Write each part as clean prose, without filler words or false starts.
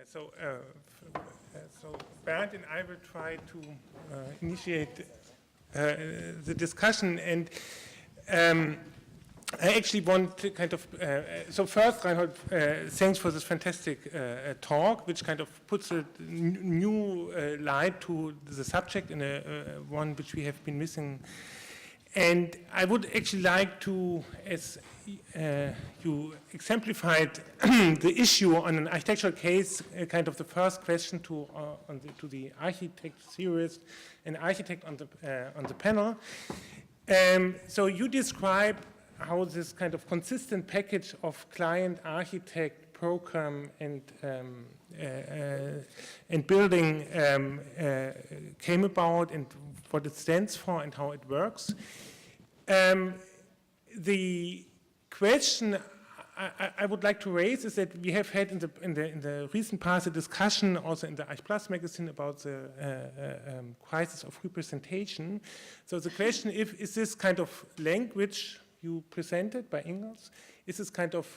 So Bernd and I will try to initiate the discussion, and I actually want to kind of, so first, Reinhold, thanks for this fantastic talk, which kind of puts a new light to the subject in a one which we have been missing. And I would actually like to, as you exemplified the issue on an architectural case, kind of the first question to the architect theorist and architect on the panel. So you describe how this kind of consistent package of client, architect, program, and building came about, and what it stands for and how it works. The question I would like to raise is that we have had in the recent past a discussion, also in the Arch Plus magazine, about the crisis of representation. So the question is this kind of language you presented by Ingalls, is this kind of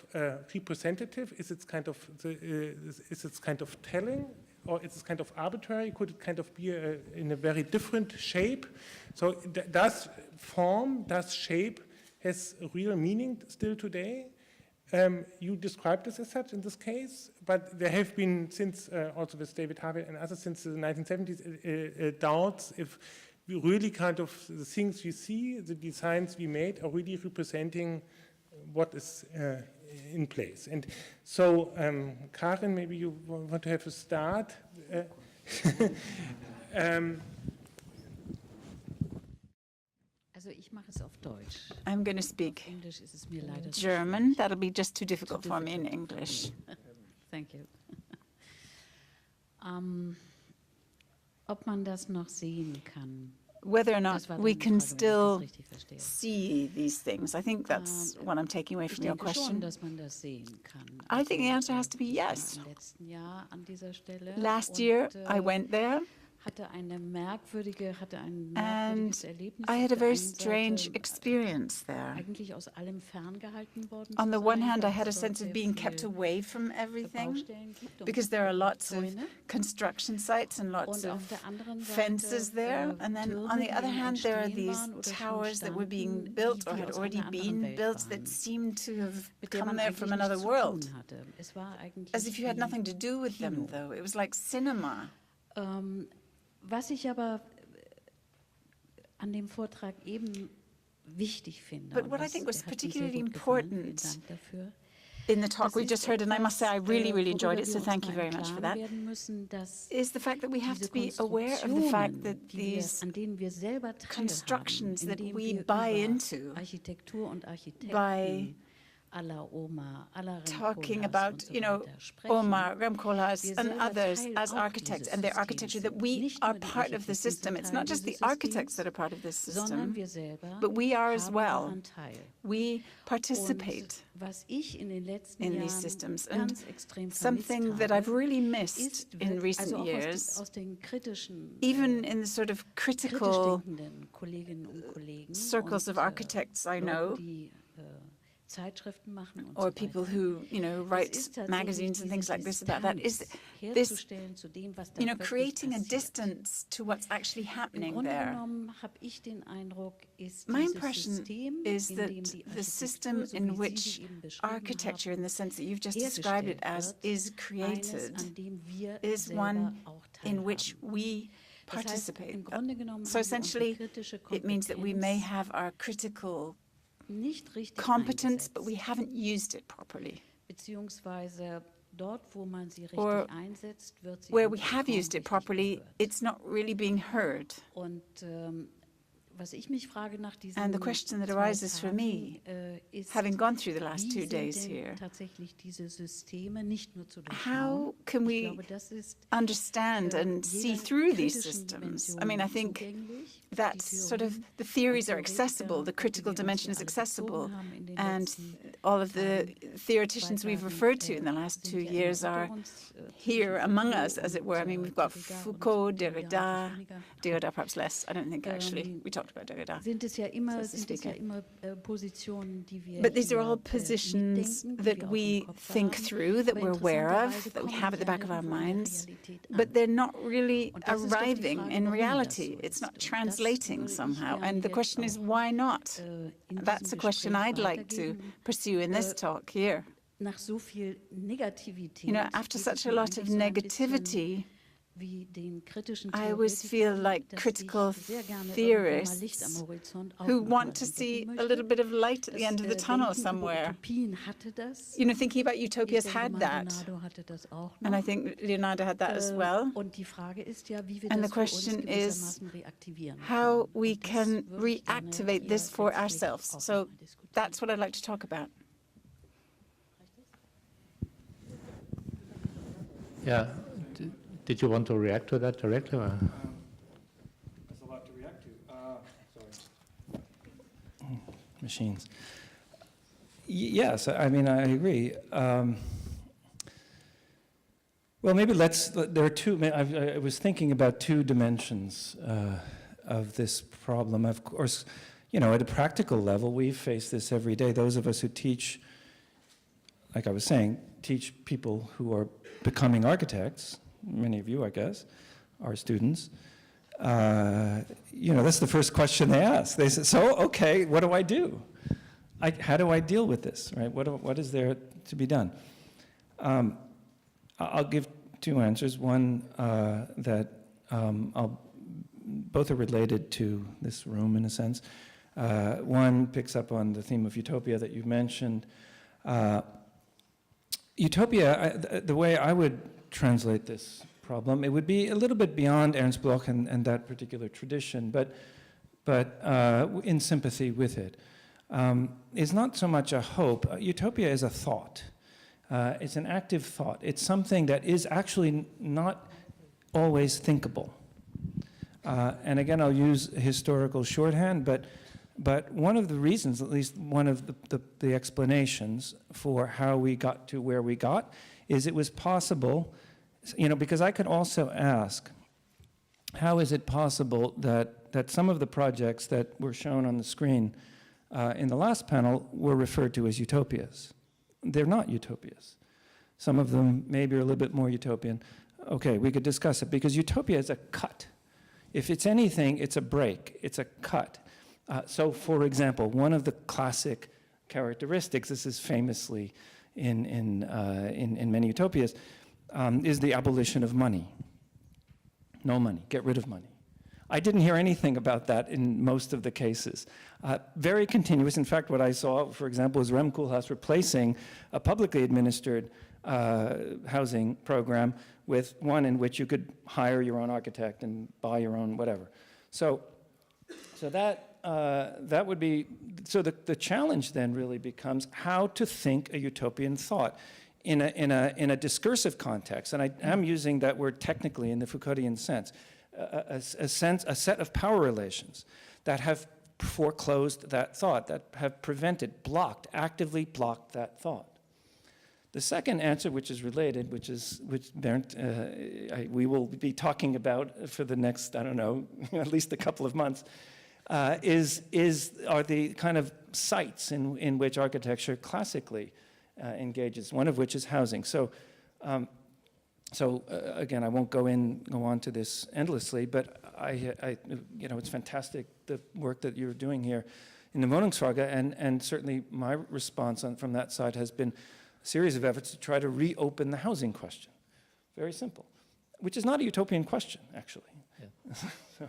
representative? Is it kind of telling? Or is it kind of arbitrary? Could it kind of be in a very different shape? So does form, does shape has a real meaning still today? You described this as such in this case, but there have been since, also with David Harvey and others, since the 1970s, doubts if we really kind of, the things we see, the designs we made are really representing what is in place. And so, Karin, maybe you want to have a start. Also ich mache es auf Deutsch. I'm going to speak Englisch ist es mir leider German. That'll be just too difficult for me in English. Thank you. Ob man das noch sehen kann. Whether or not we can still see these things. I think that's what I'm taking away from your question. I think the answer has to be yes. Last year, I went there, and I had a very strange experience there. On the one hand, I had a sense of being kept away from everything, because there are lots of construction sites and lots of fences there. And then on the other hand, there are these towers that were being built or had already been built that seemed to have come there from another world. As if you had nothing to do with them, though. It was like cinema. Was ich aber an dem Vortrag eben wichtig finde, but what I think was particularly important in the talk we just heard, and I must say I really, really enjoyed it, so thank you very much for that, is the fact that we have to be aware of the fact that these constructions that we buy into by talking about, you know, Omar, Remkolas, and others as architects and their architecture, that we are part of the system. It's not just the architects that are part of this system, but we are as well. We participate in these systems. And something that I've really missed in recent years, even in the sort of critical circles of architects I know, or people who, you know, write magazines and things like this about that, is this, you know, creating a distance to what's actually happening there. My impression is that the system in which architecture, in the sense that you've just described it as, is created, is one in which we participate. So essentially, it means that we may have our critical competence, but we haven't used it properly. Or where we have used it properly, it's not really being heard. And the question that arises for me, having gone through the last 2 days here, how can we understand and see through these systems? I mean, I think that sort of the theories are accessible, the critical dimension is accessible, and all of the theoreticians we've referred to in the last 2 years are here among us, as it were. I mean, we've got Foucault, Derrida perhaps less, I don't think actually. We talked talked about Derrida. Sind es ja immer Positionen, die wir But these are all positions that we think through, that we're aware of, that we have at the back of our minds, but they're not really arriving in reality. It's not translating somehow. And the question is, why not? That's a question I'd like to pursue in this talk here. You know, after such a lot of negativity, I always feel like critical theorists who want to see a little bit of light at the end of the tunnel somewhere. You know, thinking about utopias had that. And I think Leonardo had that as well. And the question is how we can reactivate this for ourselves. So that's what I'd like to talk about. Yeah. Did you want to react to that directly? Or? There's a lot to react to. Sorry. Machines. Yes, I mean, I agree. Well, maybe there are two, I was thinking about two dimensions of this problem. Of course, you know, at a practical level, we face this every day. Those of us who teach, like I was saying, teach people who are becoming architects, many of you, I guess, are students. You know, that's the first question they ask. They say, so, okay, what do I do? How do I deal with this, right? What is there to be done? I'll give two answers. One both are related to this room in a sense. One picks up on the theme of utopia that you mentioned. Utopia, the way I would translate this problem, it would be a little bit beyond Ernst Bloch and that particular tradition, but in sympathy with it. It's not so much a hope. Utopia is a thought. It's an active thought. It's something that is actually not always thinkable. And again, I'll use historical shorthand, but one of the reasons, at least one of the explanations for how we got to where we got, is it was possible, you know, because I could also ask, how is it possible that some of the projects that were shown on the screen in the last panel were referred to as utopias? They're not utopias. Some of them maybe are a little bit more utopian. Okay, we could discuss it, because utopia is a cut. If it's anything, it's a break, it's a cut. So, for example, one of the classic characteristics, this is famously in many utopias, is the abolition of money. No money, get rid of money. I didn't hear anything about that in most of the cases. Very continuous. In fact, what I saw, for example, was Remkoolhaas replacing a publicly administered housing program with one in which you could hire your own architect and buy your own whatever. So that would be, so the challenge then really becomes how to think a utopian thought in a discursive context, and I am using that word technically in the Foucauldian sense, a set of power relations that have foreclosed that thought, that have prevented, actively blocked that thought. The second answer, which is related, which Bernd, we will be talking about for the next, I don't know, at least a couple of months, are the kind of sites in which architecture classically engages, one of which is housing. So again, I won't go on to this endlessly, but you know, it's fantastic the work that you're doing here in the Wohnungsfrage, and certainly my response from that side has been a series of efforts to try to reopen the housing question. Very simple, which is not a utopian question, actually. Yeah. So.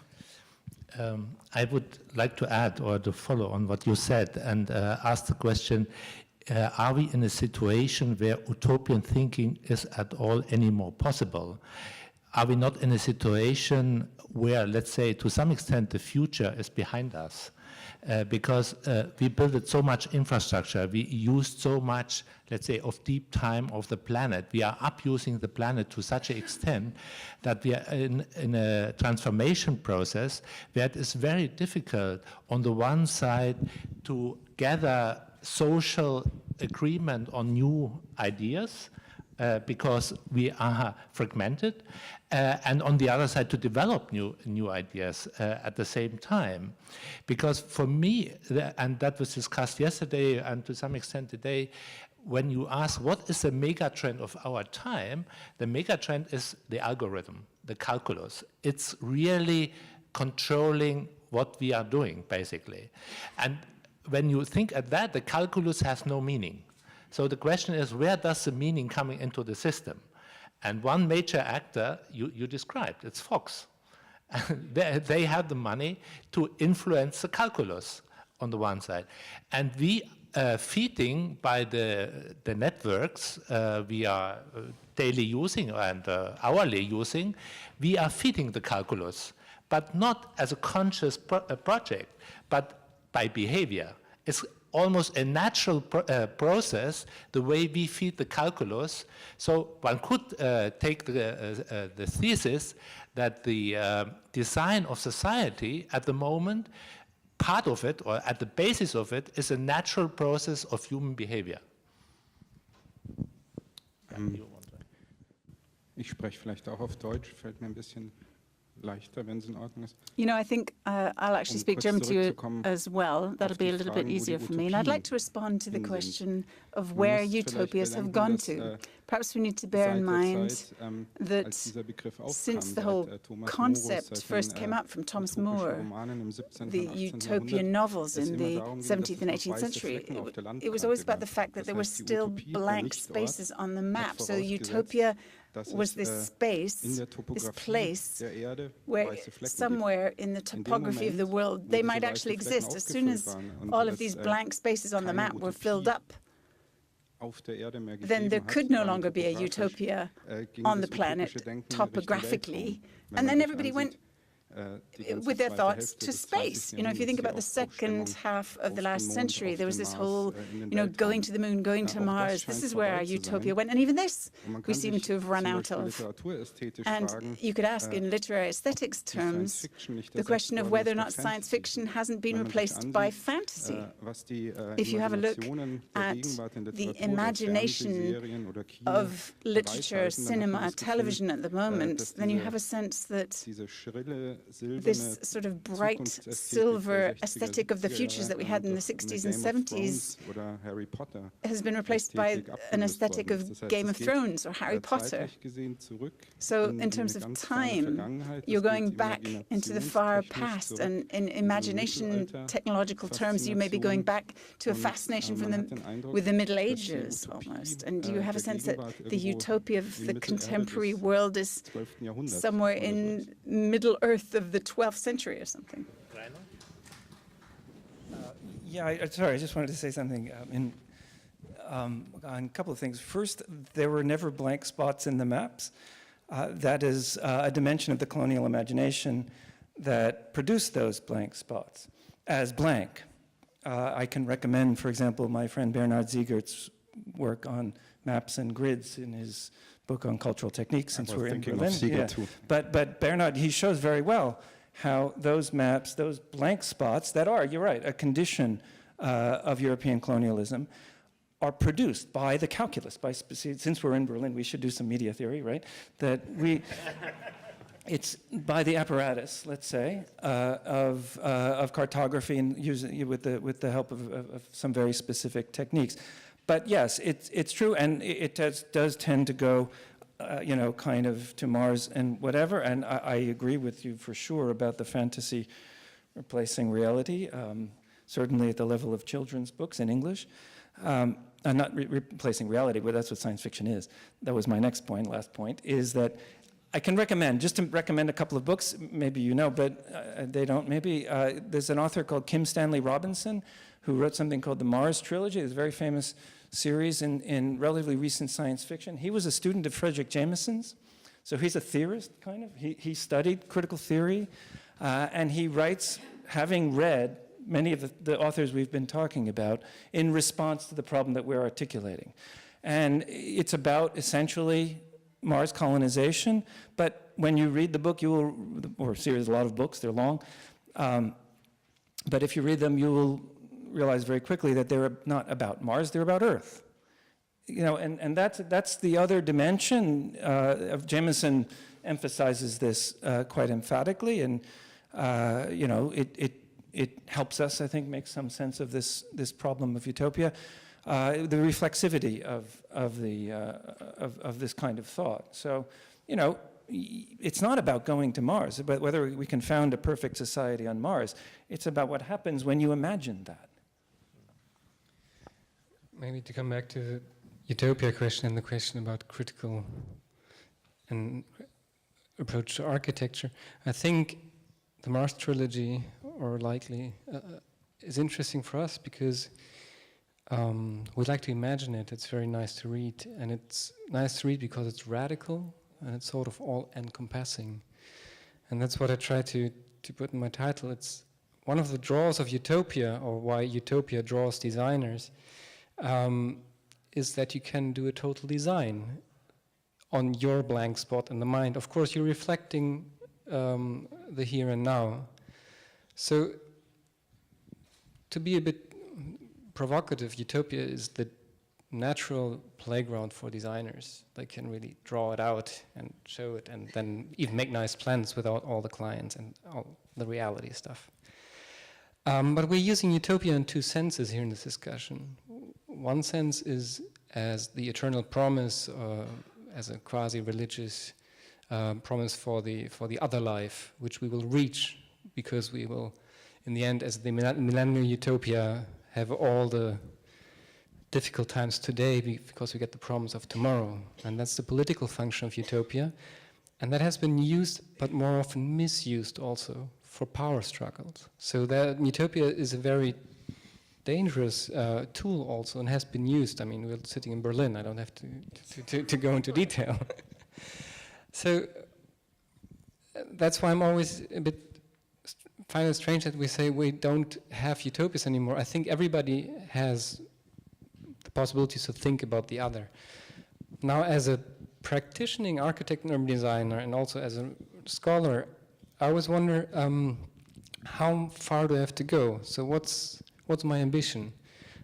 I would like to add or to follow on what you said and ask the question, are we in a situation where utopian thinking is at all anymore possible? Are we not in a situation where, let's say, to some extent, the future is behind us? Because we built so much infrastructure, we used so much, let's say, of deep time of the planet. We are upusing the planet to such an extent that we are in a transformation process where it is very difficult, on the one side, to gather social agreement on new ideas, because we are fragmented, and on the other side to develop new ideas at the same time. Because for me, and that was discussed yesterday and to some extent today, when you ask what is the mega trend of our time, the mega trend is the algorithm, the calculus. It's really controlling what we are doing, basically. And when you think at that, the calculus has no meaning. So the question is, where does the meaning coming into the system? And one major actor you described, it's Fox. They have the money to influence the calculus on the one side. And we feeding by the networks we are daily using and hourly using, we are feeding the calculus, but not as a conscious project, but by behavior. It's almost a natural process, the way we feed the calculus. So one could take the thesis that the design of society at the moment, part of it, or at the basis of it, is a natural process of human behavior. Ich spreche vielleicht auch auf Deutsch, fällt mir ein bisschen leichter, wenn es in Ordnung ist. You know, I think I'll actually speak German to you as well. That'll be a little bit easier for me. And I'd like to respond to the question of where utopias have gone to. Perhaps we need to bear in mind that since the whole concept first came up from Thomas More, the utopian novels in the 17th and 18th century, it was always about the fact that there were still blank spaces on the map. So utopia was this space, this place, where somewhere in the topography of the world they might actually exist. As soon as all of these blank spaces on the map were filled up, then there could no longer be a utopia on the planet topographically, and then everybody went with their thoughts to space. You know, if you think about the second half of the last century, there was this whole, you know, going to the moon, going to Mars. This is where our utopia went, and even this we seem to have run out of. And you could ask in literary aesthetics terms the question of whether or not science fiction hasn't been replaced by fantasy. If you have a look at the imagination of literature, cinema, television at the moment, then you have a sense that this sort of bright silver aesthetic of the futures that we had in the 60s and 70s has been replaced by an aesthetic of Game of Thrones or Harry Potter. So in terms of time, you're going back into the far past, and in imagination technological terms, you may be going back to a fascination with the Middle Ages almost. And do you have a sense that the utopia of the contemporary world is somewhere in Middle Earth of the 12th century or something? Sorry, I just wanted to say something on a couple of things. First, there were never blank spots in the maps. That is a dimension of the colonial imagination that produced those blank spots as blank. I can recommend, for example, my friend Bernard Siegert's work on maps and grids in his book on cultural techniques, since we're in Berlin. Yeah. But Bernard, he shows very well how those maps, those blank spots that are, you're right, a condition of European colonialism, are produced by the calculus. Since we're in Berlin, we should do some media theory, right? It's by the apparatus, let's say, of cartography and using with the help of some very specific techniques. But yes, it's true, and it does tend to go, you know, kind of to Mars and whatever. And I agree with you for sure about the fantasy replacing reality, certainly at the level of children's books in English. And not replacing reality, but that's what science fiction is. That was my next point, last point, is that I can recommend, just to recommend a couple of books, maybe you know, but they don't, maybe. There's an author called Kim Stanley Robinson who wrote something called the Mars Trilogy. It's a very famous series in relatively recent science fiction. He was a student of Frederick Jameson's, so he's a theorist, kind of. He studied critical theory, and he writes, having read many of the authors we've been talking about, in response to the problem that we're articulating. And it's about, essentially, Mars colonization, but when you read the book, you will, or a series, a lot of books, they're long, but if you read them, you will realize very quickly that they're not about Mars, they're about Earth. and that's the other dimension of Jameson emphasizes this quite emphatically, and it helps us, I think, make some sense of this problem of utopia, the reflexivity of this kind of thought. So, it's not about going to Mars, but whether we can found a perfect society on Mars. It's about what happens when you imagine that. Maybe to come back to the utopia question and the question about critical and approach to architecture, I think the Mars trilogy, or likely, is interesting for us because we like to imagine it. It's very nice to read, and it's nice to read because it's radical and it's sort of all-encompassing. And that's what I try to put in my title. It's one of the draws of utopia, or why utopia draws designers, is that you can do a total design on your blank spot in the mind. Of course, you're reflecting the here and now. So, to be a bit provocative, utopia is the natural playground for designers. They can really draw it out and show it, and then even make nice plans without all the clients and all the reality stuff. But we're using utopia in two senses here in this discussion. One sense is as the eternal promise, as a quasi-religious promise for the other life, which we will reach because we will, in the end, as the millennial utopia, have all the difficult times today because we get the promise of tomorrow. And that's the political function of utopia. And that has been used, but more often misused also, for power struggles. So that utopia is a very dangerous tool also, and has been used. I mean, we're sitting in Berlin. I don't have to go into detail. So that's why I'm always a bit find it strange that we say we don't have utopias anymore. I think everybody has the possibilities to think about the other. Now, as a practicing architect and urban designer, and also as a scholar, I always wonder how far do I have to go? So what's my ambition?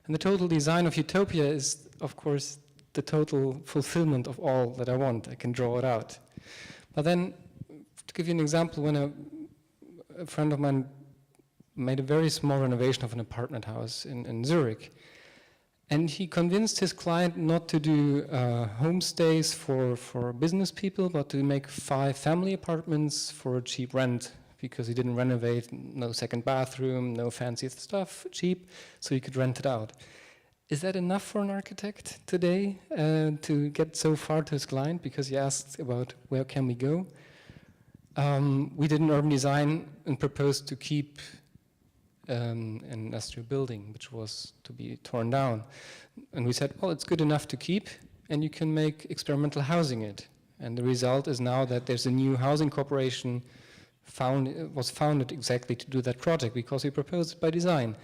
And the total design of utopia is, of course, the total fulfillment of all that I want. I can draw it out. But then, to give you an example, when a friend of mine made a very small renovation of an apartment house in Zurich, and he convinced his client not to do homestays for business people, but to make 5 family apartments for a cheap rent, because he didn't renovate, no second bathroom, no fancy stuff, cheap, so he could rent it out. Is that enough for an architect today to get so far to his client? Because he asked about where can we go. We did an urban design and proposed to keep an industrial building, which was to be torn down. And we said, well, it's good enough to keep, and you can make experimental housing it. And the result is now that there's a new housing corporation was founded exactly to do that project, because we proposed it by design.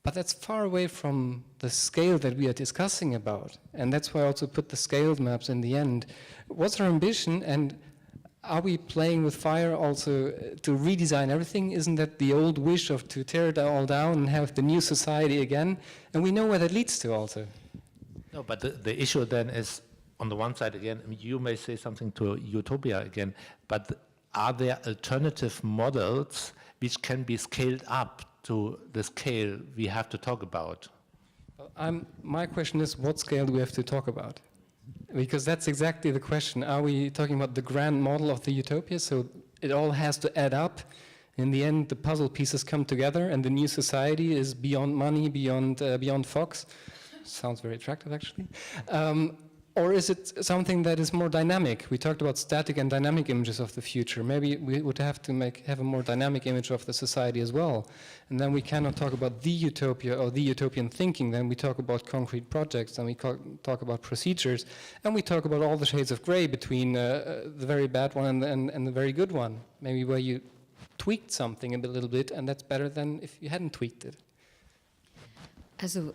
But that's far away from the scale that we are discussing about. And that's why I also put the scaled maps in the end. What's our ambition, and are we playing with fire also to redesign everything? Isn't that the old wish of to tear it all down and have the new society again? And we know where that leads to also. No, but the issue then is, on the one side again, you may say something to utopia again, but are there alternative models which can be scaled up to the scale we have to talk about? My question is, what scale do we have to talk about? Because that's exactly the question. Are we talking about the grand model of the utopia? So it all has to add up. In the end, the puzzle pieces come together, and the new society is beyond money, beyond Fox. Sounds very attractive, actually. Or is it something that is more dynamic? We talked about static and dynamic images of the future. Maybe we would have to have a more dynamic image of the society as well. And then we cannot talk about the utopia or the utopian thinking. Then we talk about concrete projects, and we talk about procedures, and we talk about all the shades of gray between the very bad one and the very good one. Maybe where you tweaked something a little bit, and that's better than if you hadn't tweaked it. Also,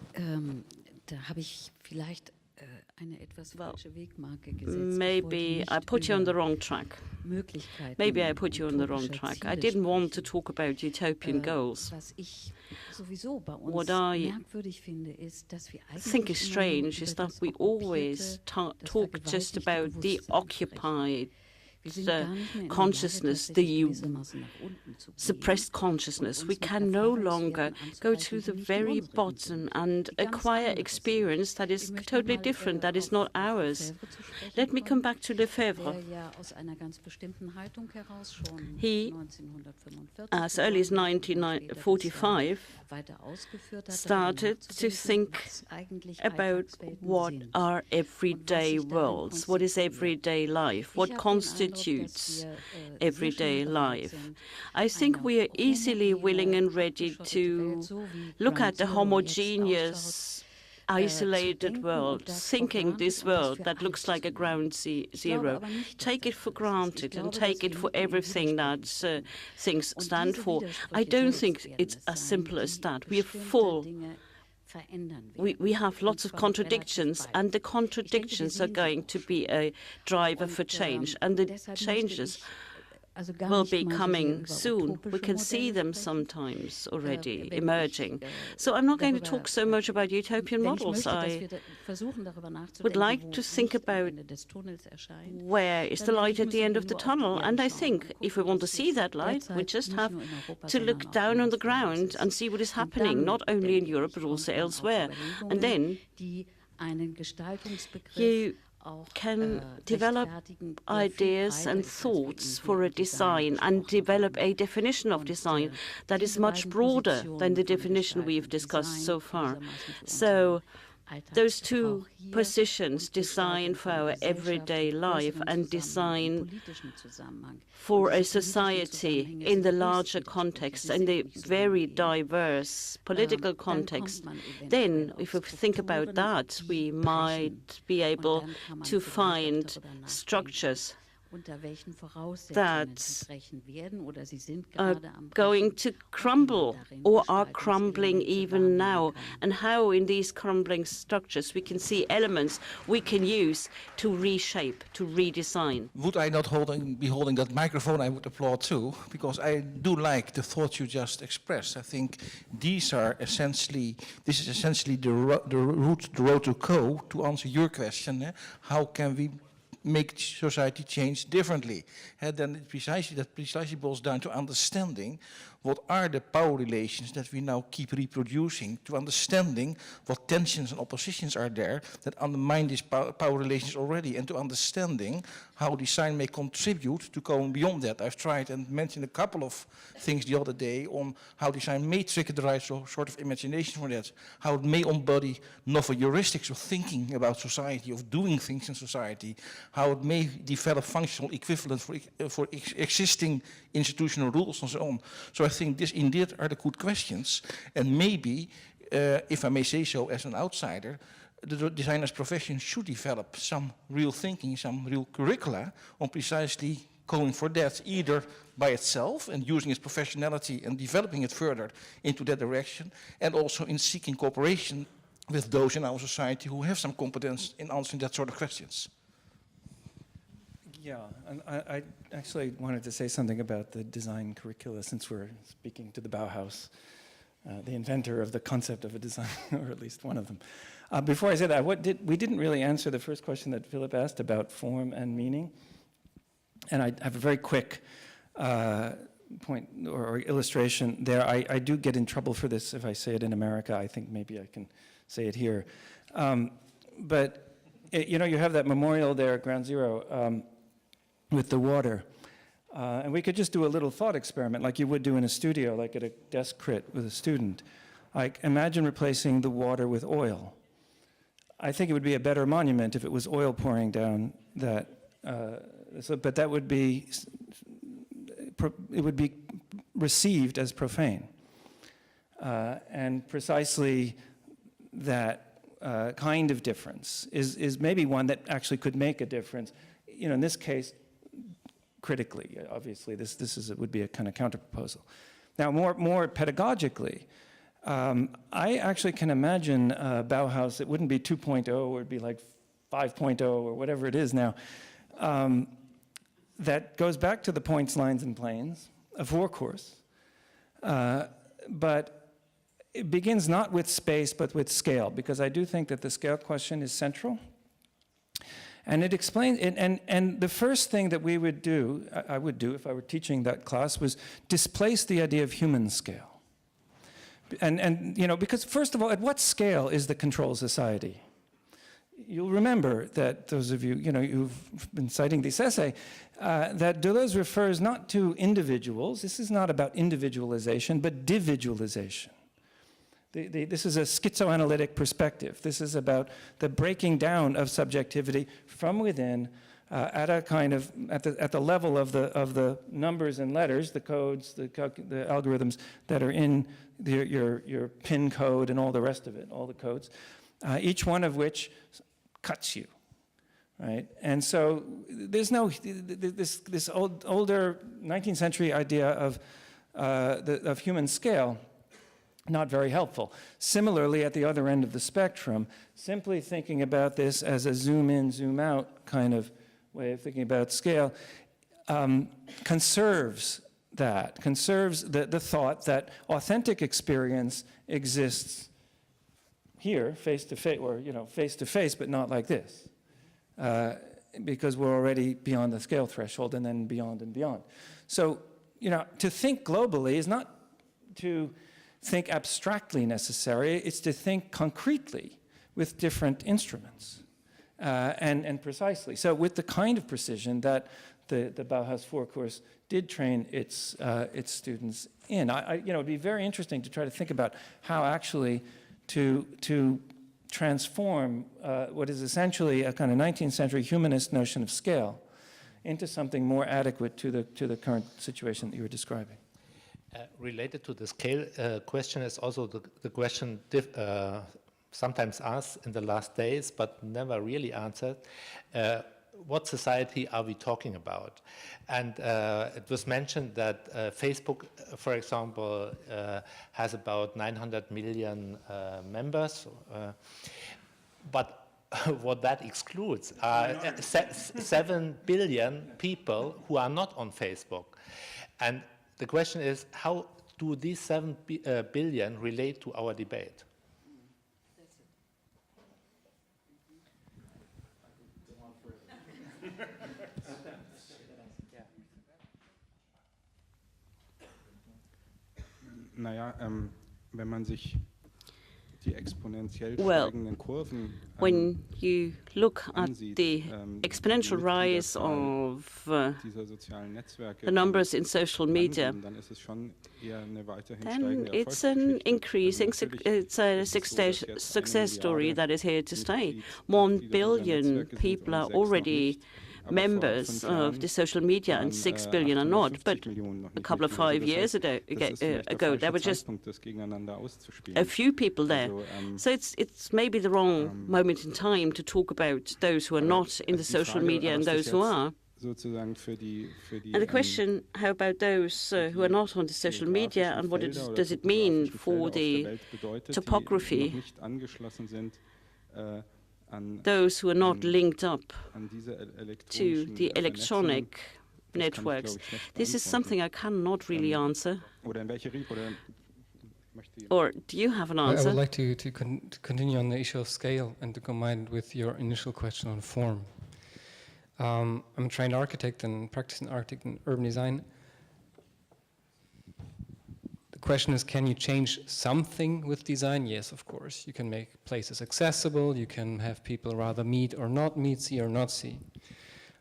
da habe ich vielleicht eine etwas falsche Wegmarke gesetzt. Maybe I put you on the wrong track. Maybe I put you on the wrong track. I didn't want to talk about utopian goals. What I think is strange is that we always talk just about the occupied consciousness, the suppressed consciousness. We can no longer go to the very bottom and acquire experience that is totally different, that is not ours. Let me come back to Lefebvre. He, as early as 1945, started to think about what are everyday worlds, what is everyday life, what constitutes everyday life. I think we are easily willing and ready to look at the homogeneous, isolated world, thinking this world that looks like a ground zero, take it for granted and take it for everything that things stand for. I don't think it's as simple as that. We are full. We have lots of contradictions, and the contradictions are going to be a driver for change, and the changes will be coming soon. We can see them sometimes already emerging. So I'm not going to talk so much about utopian models. I would like to think about where is the light at the end of the tunnel. And I think if we want to see that light, we just have to look down on the ground and see what is happening, not only in Europe, but also elsewhere. And then you can develop ideas and thoughts for a design and develop a definition of design that is much broader than the definition we've discussed so far. So those two positions, design for our everyday life and design for a society in the larger context and the very diverse political context, then if we think about that, we might be able to find structures that are going to crumble or are crumbling even now, and how in these crumbling structures we can see elements we can use to reshape, to redesign. Would I not be holding that microphone, I would applaud too, because I do like the thoughts you just expressed. I think this is essentially the road to go to answer your question. How can we make society change differently? And then that precisely boils down to understanding what are the power relations that we now keep reproducing, to understanding what tensions and oppositions are there that undermine these power relations already, and to understanding how design may contribute to going beyond that. I've tried and mentioned a couple of things the other day on how design may trigger the right sort of imagination for that, how it may embody novel heuristics of thinking about society, of doing things in society, how it may develop functional equivalent for existing institutional rules and so on. So I think this indeed are the good questions, and maybe, if I may say so as an outsider, the designer's profession should develop some real thinking, some real curricula on precisely going for that, either by itself and using its professionality and developing it further into that direction, and also in seeking cooperation with those in our society who have some competence in answering that sort of questions. Yeah, and I actually wanted to say something about the design curricula, since we're speaking to the Bauhaus, the inventor of the concept of a design, or at least one of them. Before I say that, we didn't really answer the first question that Philipp asked about form and meaning. And I have a very quick point or illustration there. I do get in trouble for this if I say it in America. I think maybe I can say it here. You have that memorial there at Ground Zero with the water. And we could just do a little thought experiment like you would do in a studio, like at a desk crit with a student. Like, imagine replacing the water with oil. I think it would be a better monument if it was oil pouring down that, but that would be, it would be received as profane. And precisely that kind of difference is maybe one that actually could make a difference. You know, in this case, critically, obviously, this would be a kind of counterproposal. Now, more pedagogically, I actually can imagine Bauhaus. It wouldn't be 2.0, or it'd be like 5.0 or whatever it is now. that goes back to the points, lines, and planes, a forecourse, but it begins not with space, but with scale, because I do think that the scale question is central. And it explains, and the first thing that we would do, I would do if I were teaching that class, was displace the idea of human scale. And you know, because first of all, at what scale is the control society? You'll remember that those of you, you know, who've been citing this essay, that Deleuze refers not to individuals. This is not about individualization, but dividualization. This is a schizoanalytic perspective. This is about the breaking down of subjectivity from within at a kind of at the level of the numbers and letters, the codes, the algorithms that are in your PIN code and all the rest of it, all the codes, each one of which cuts you, right? And so there's no this older 19th century idea of human scale. Not very helpful. Similarly, at the other end of the spectrum, simply thinking about this as a zoom in, zoom out kind of way of thinking about scale conserves the thought that authentic experience exists here, face to face, or face to face, but not like this, because we're already beyond the scale threshold, and then beyond and beyond. So, to think globally is not to think abstractly necessary, it's to think concretely with different instruments and precisely. So with the kind of precision that the Bauhaus forecourse did train its students in. It'd be very interesting to try to think about how actually to transform what is essentially a kind of 19th century humanist notion of scale into something more adequate to the current situation that you were describing. Related to the scale question is also the question sometimes asked in the last days, but never really answered. What society are we talking about? And it was mentioned that Facebook, for example, has about 900 million members, but what that excludes are 7 billion people who are not on Facebook. And the question is, how do these 7 billion relate to our debate? Naja, wenn man sich die exponentiell Well, steigenden Kurven when you look at the exponential rise of the numbers in social media, then it's an increasing, it's a success story that is here to stay. 1 billion people are already members of the social media and 6 billion are not, but a couple of 5 years ago there were just a few people there. So it's maybe the wrong moment in time to talk about those who are not in the social media and those who are. And the question, how about those who are not on the social media, and what does it mean for the topography? Those who are not linked up to the electronic networks. This is something I cannot really answer. Or do you have an answer? I would like to continue on the issue of scale and to combine it with your initial question on form. I'm a trained architect and practicing architect in urban design. The question is, can you change something with design? Yes, of course. You can make places accessible. You can have people rather meet or not meet, see or not see.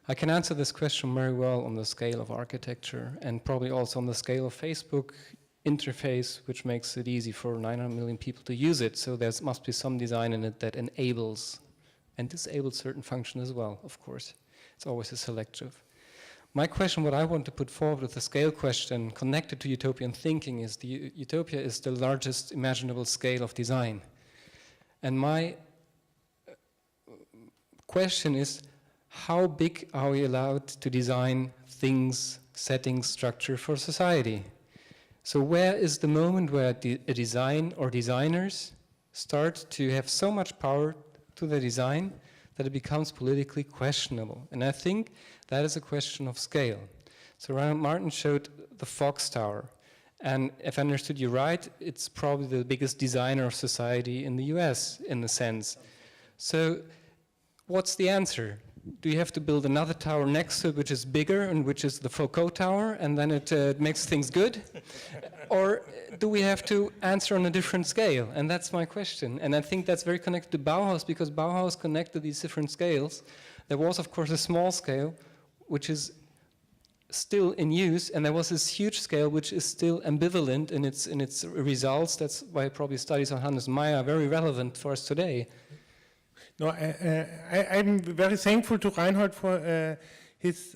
I can answer this question very well on the scale of architecture and probably also on the scale of Facebook interface, which makes it easy for 900 million people to use it. So there must be some design in it that enables and disables certain function as well, of course. It's always a selective. My question, what I want to put forward with the scale question connected to utopian thinking is utopia is the largest imaginable scale of design. And my question is, how big are we allowed to design things, settings, structure for society? So where is the moment where a design or designers start to have so much power to the design that it becomes politically questionable. And I think that is a question of scale. So Reinhold Martin showed the Fox Tower. And if I understood you right, it's probably the biggest designer of society in the US, in a sense. So what's the answer? Do you have to build another tower next to it, which is bigger, and which is the Foucault Tower, and then it makes things good? Or do we have to answer on a different scale? And that's my question. And I think that's very connected to Bauhaus, because Bauhaus connected these different scales. There was, of course, a small scale, which is still in use, and there was this huge scale which is still ambivalent in its results. That's why probably studies on Hannes Meyer are very relevant for us today. No, I'm very thankful to Reinhold for his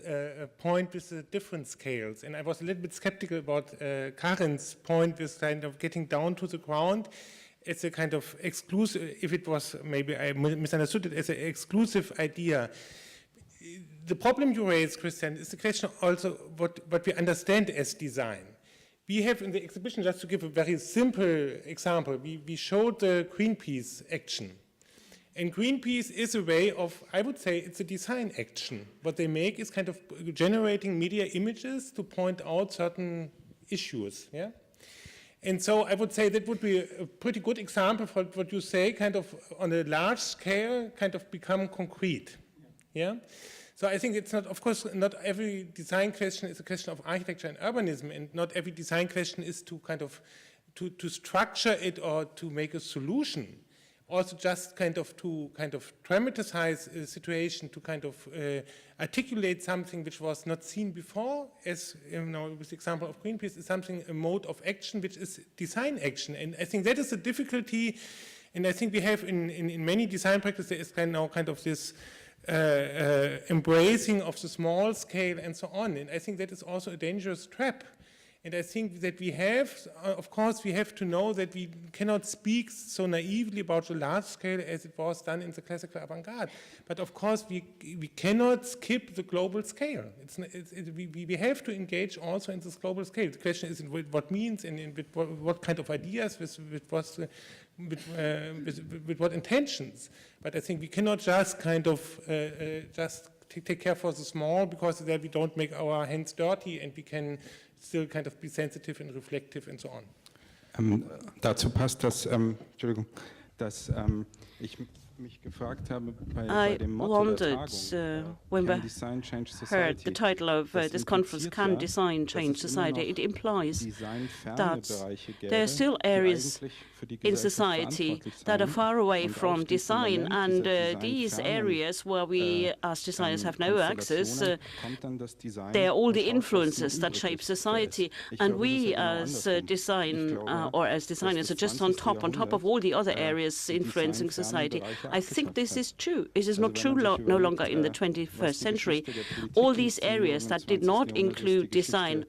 point with the different scales, and I was a little bit skeptical about Karin's point with kind of getting down to the ground. It's a kind of exclusive, if it was, maybe I misunderstood it, as an exclusive idea. The problem you raise, Christian, is the question also what we understand as design. We have in the exhibition, just to give a very simple example, we showed the Greenpeace action. And Greenpeace is a way of, I would say, it's a design action. What they make is kind of generating media images to point out certain issues, yeah? And so I would say that would be a pretty good example for what you say, kind of on a large scale, kind of become concrete, yeah? So I think it's not, of course, not every design question is a question of architecture and urbanism, and not every design question is to kind of, to structure it or to make a solution. Also just kind of to dramatize a situation, to kind of articulate something which was not seen before, as you know, with the example of Greenpeace, is something, a mode of action which is design action. And I think that is a difficulty, and I think we have in many design practices, there is now kind of this embracing of the small scale and so on. And I think that is also a dangerous trap. And I think that we have, of course, we have to know that we cannot speak so naively about the large scale as it was done in the classical avant-garde. But of course, we cannot skip the global scale. We have to engage also in this global scale. The question is what means and with what kind of ideas, with what intentions. But I think we cannot just kind of just take care for the small, because then we don't make our hands dirty and we can still kind of be sensitive and reflective and so on. Dazu passt, dass, Entschuldigung, dass ich mich gefragt habe bei dem Motto der Tagung, Can Design Change Society? Heard the title of this conference, Can Design Change Society? It implies that there are still areas in society that are far away from design, and these areas where we as designers have no access, they are all the influences that shape society, and we as design or as designers are just on top of all the other areas influencing society. I think this is true. It is not true no longer in the 21st century. All these areas that did not include design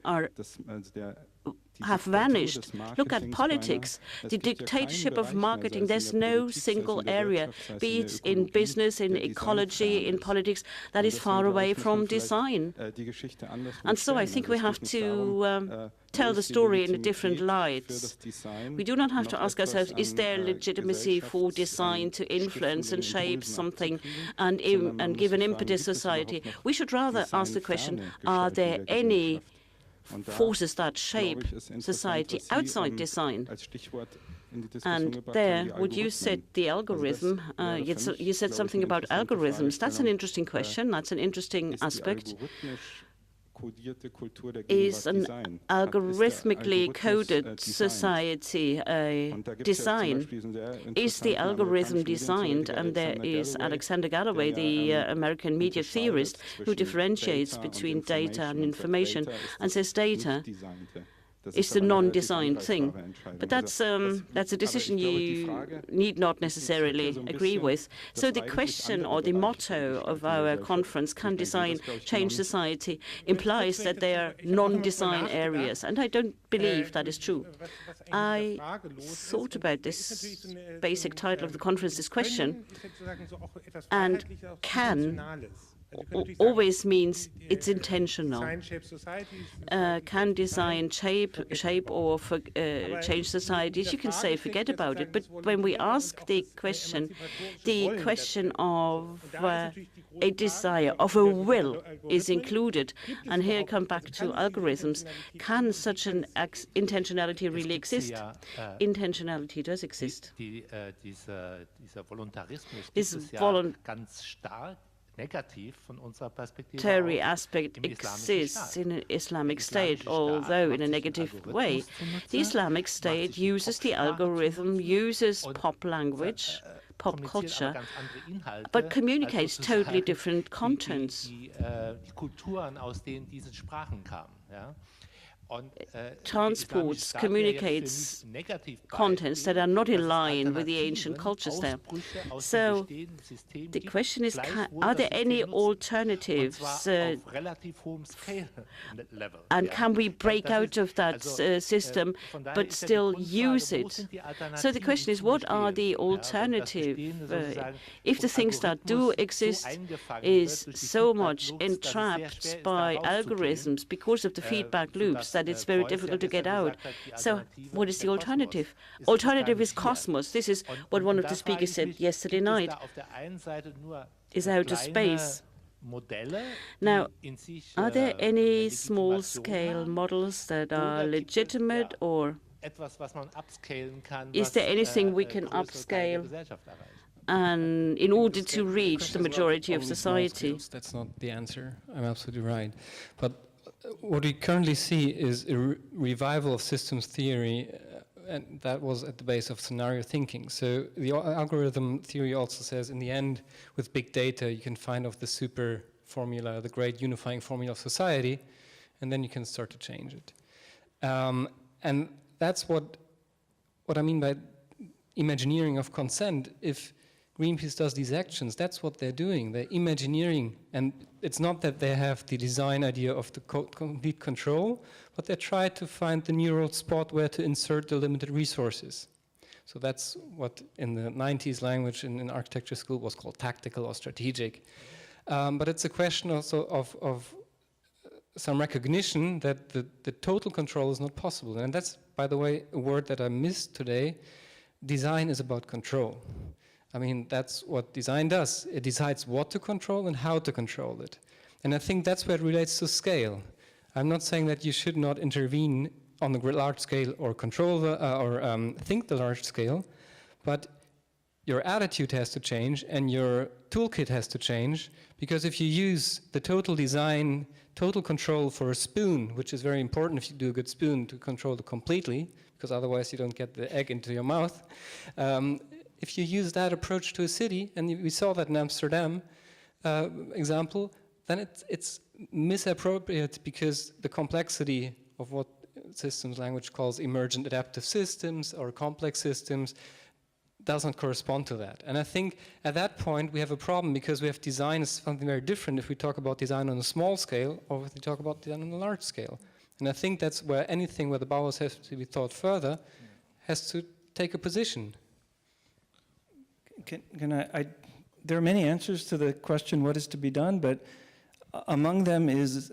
have vanished. Look at politics, the dictatorship of marketing. There's no single area, be it in business, in ecology, in politics, that is far away from design. And so I think we have to tell the story in a different light. We do not have to ask ourselves, is there legitimacy for design to influence and shape something and give an impetus to society? We should rather ask the question, are there any forces that shape society outside design? And there, what you said, the algorithm, you said something about algorithms. That's an interesting question. That's an interesting aspect. Is an algorithmically coded society a design? Is the algorithm designed? And there is Alexander Galloway, the American media theorist, who differentiates between data and information and says data is the non-designed thing. But that's a decision you need not necessarily agree with. So the question or the motto of our conference, Can Design Change Society, implies that they are non-design areas, and I don't believe that is true. I thought about this basic title of the conference, this question, and can always means it's intentional. Can design shape or change societies? You can say forget about it. But when we ask the question of a desire, of a will is included, and here I come back to algorithms, can such an intentionality really exist? Intentionality does exist. This voluntary aspect exists in an Islamic State, although in a negative way. The Islamic State uses the algorithm, uses pop language, pop culture, but communicates totally different contents. Transports, communicates contents that are not in line with the ancient cultures there. So the question is, are there any alternatives? And can we break out of that system but still use it? So the question is, what are the alternatives? If the things that do exist is so much entrapped by algorithms because of the feedback loops that it's very difficult to get out. So what is the alternative? Alternative is cosmos. This is what one of the speakers said yesterday night, is outer space. Now, are there any small-scale models that are legitimate, or is there anything we can upscale and in order to reach the majority of society? That's not the answer. I'm absolutely right. But what we currently see is a revival of systems theory, and that was at the base of scenario thinking. So the algorithm theory also says, in the end, with big data, you can find out the super formula, the great unifying formula of society, and then you can start to change it. And that's what I mean by imagineering of consent. If Greenpeace does these actions, that's what they're doing. They're imagineering, and it's not that they have the design idea of the complete control, but they try to find the neural spot where to insert the limited resources. So that's what in the 90s language in architecture school was called tactical or strategic. But it's a question also of some recognition that the total control is not possible. And that's, by the way, a word that I missed today. Design is about control. I mean, that's what design does. It decides what to control and how to control it. And I think that's where it relates to scale. I'm not saying that you should not intervene on the large scale or control think the large scale, but your attitude has to change and your toolkit has to change, because if you use the total design, total control for a spoon, which is very important if you do a good spoon to control it completely, because otherwise you don't get the egg into your mouth. If you use that approach to a city, and we saw that in Amsterdam example, then it's misappropriate, because the complexity of what systems language calls emergent adaptive systems or complex systems doesn't correspond to that. And I think at that point we have a problem, because we have design as something very different if we talk about design on a small scale or if we talk about design on a large scale. And I think that's where anything where the Bauhaus has to be thought further has to take a position. There are many answers to the question what is to be done, but among them is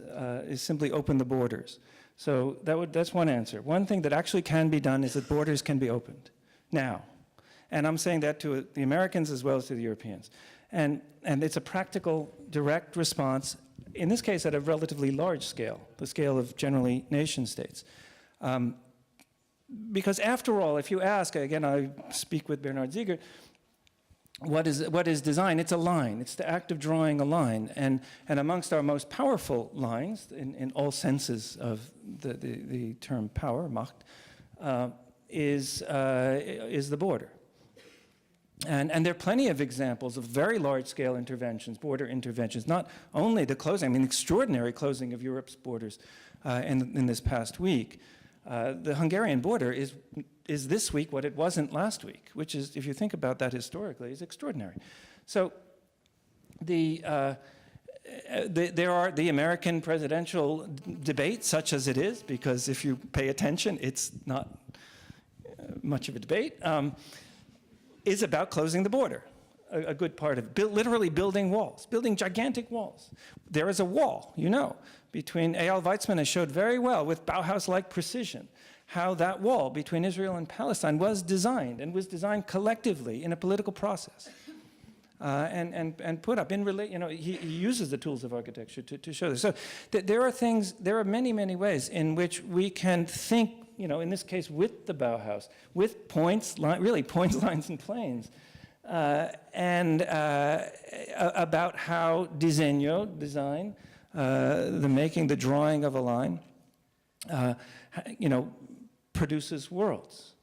simply open the borders. So that's one answer. One thing that actually can be done is that borders can be opened now. And I'm saying that to the Americans as well as to the Europeans. And it's a practical, direct response, in this case at a relatively large scale, the scale of generally nation states. Because after all, if you ask, again, I speak with Bernard Ziegert, what is design? It's a line. It's the act of drawing a line. And amongst our most powerful lines, in all senses of the term power, Macht, is the border. And there are plenty of examples of very large-scale interventions, border interventions, not only the closing, I mean, extraordinary closing of Europe's borders in this past week. The Hungarian border is this week what it wasn't last week, which is, if you think about that historically, is extraordinary. So there are the American presidential debate, such as it is, because if you pay attention, it's not much of a debate, is about closing the border. a good part of literally building walls, building gigantic walls. There is a wall, you know, between Eyal Weizmann has showed very well with Bauhaus-like precision how that wall between Israel and Palestine was designed, and was designed collectively in a political process. And put up in you know, he uses the tools of architecture to show this. So there are many, many ways in which we can think, you know, in this case with the Bauhaus, with points, really points, lines, and planes, and about how design, the drawing of a line, you know, produces worlds.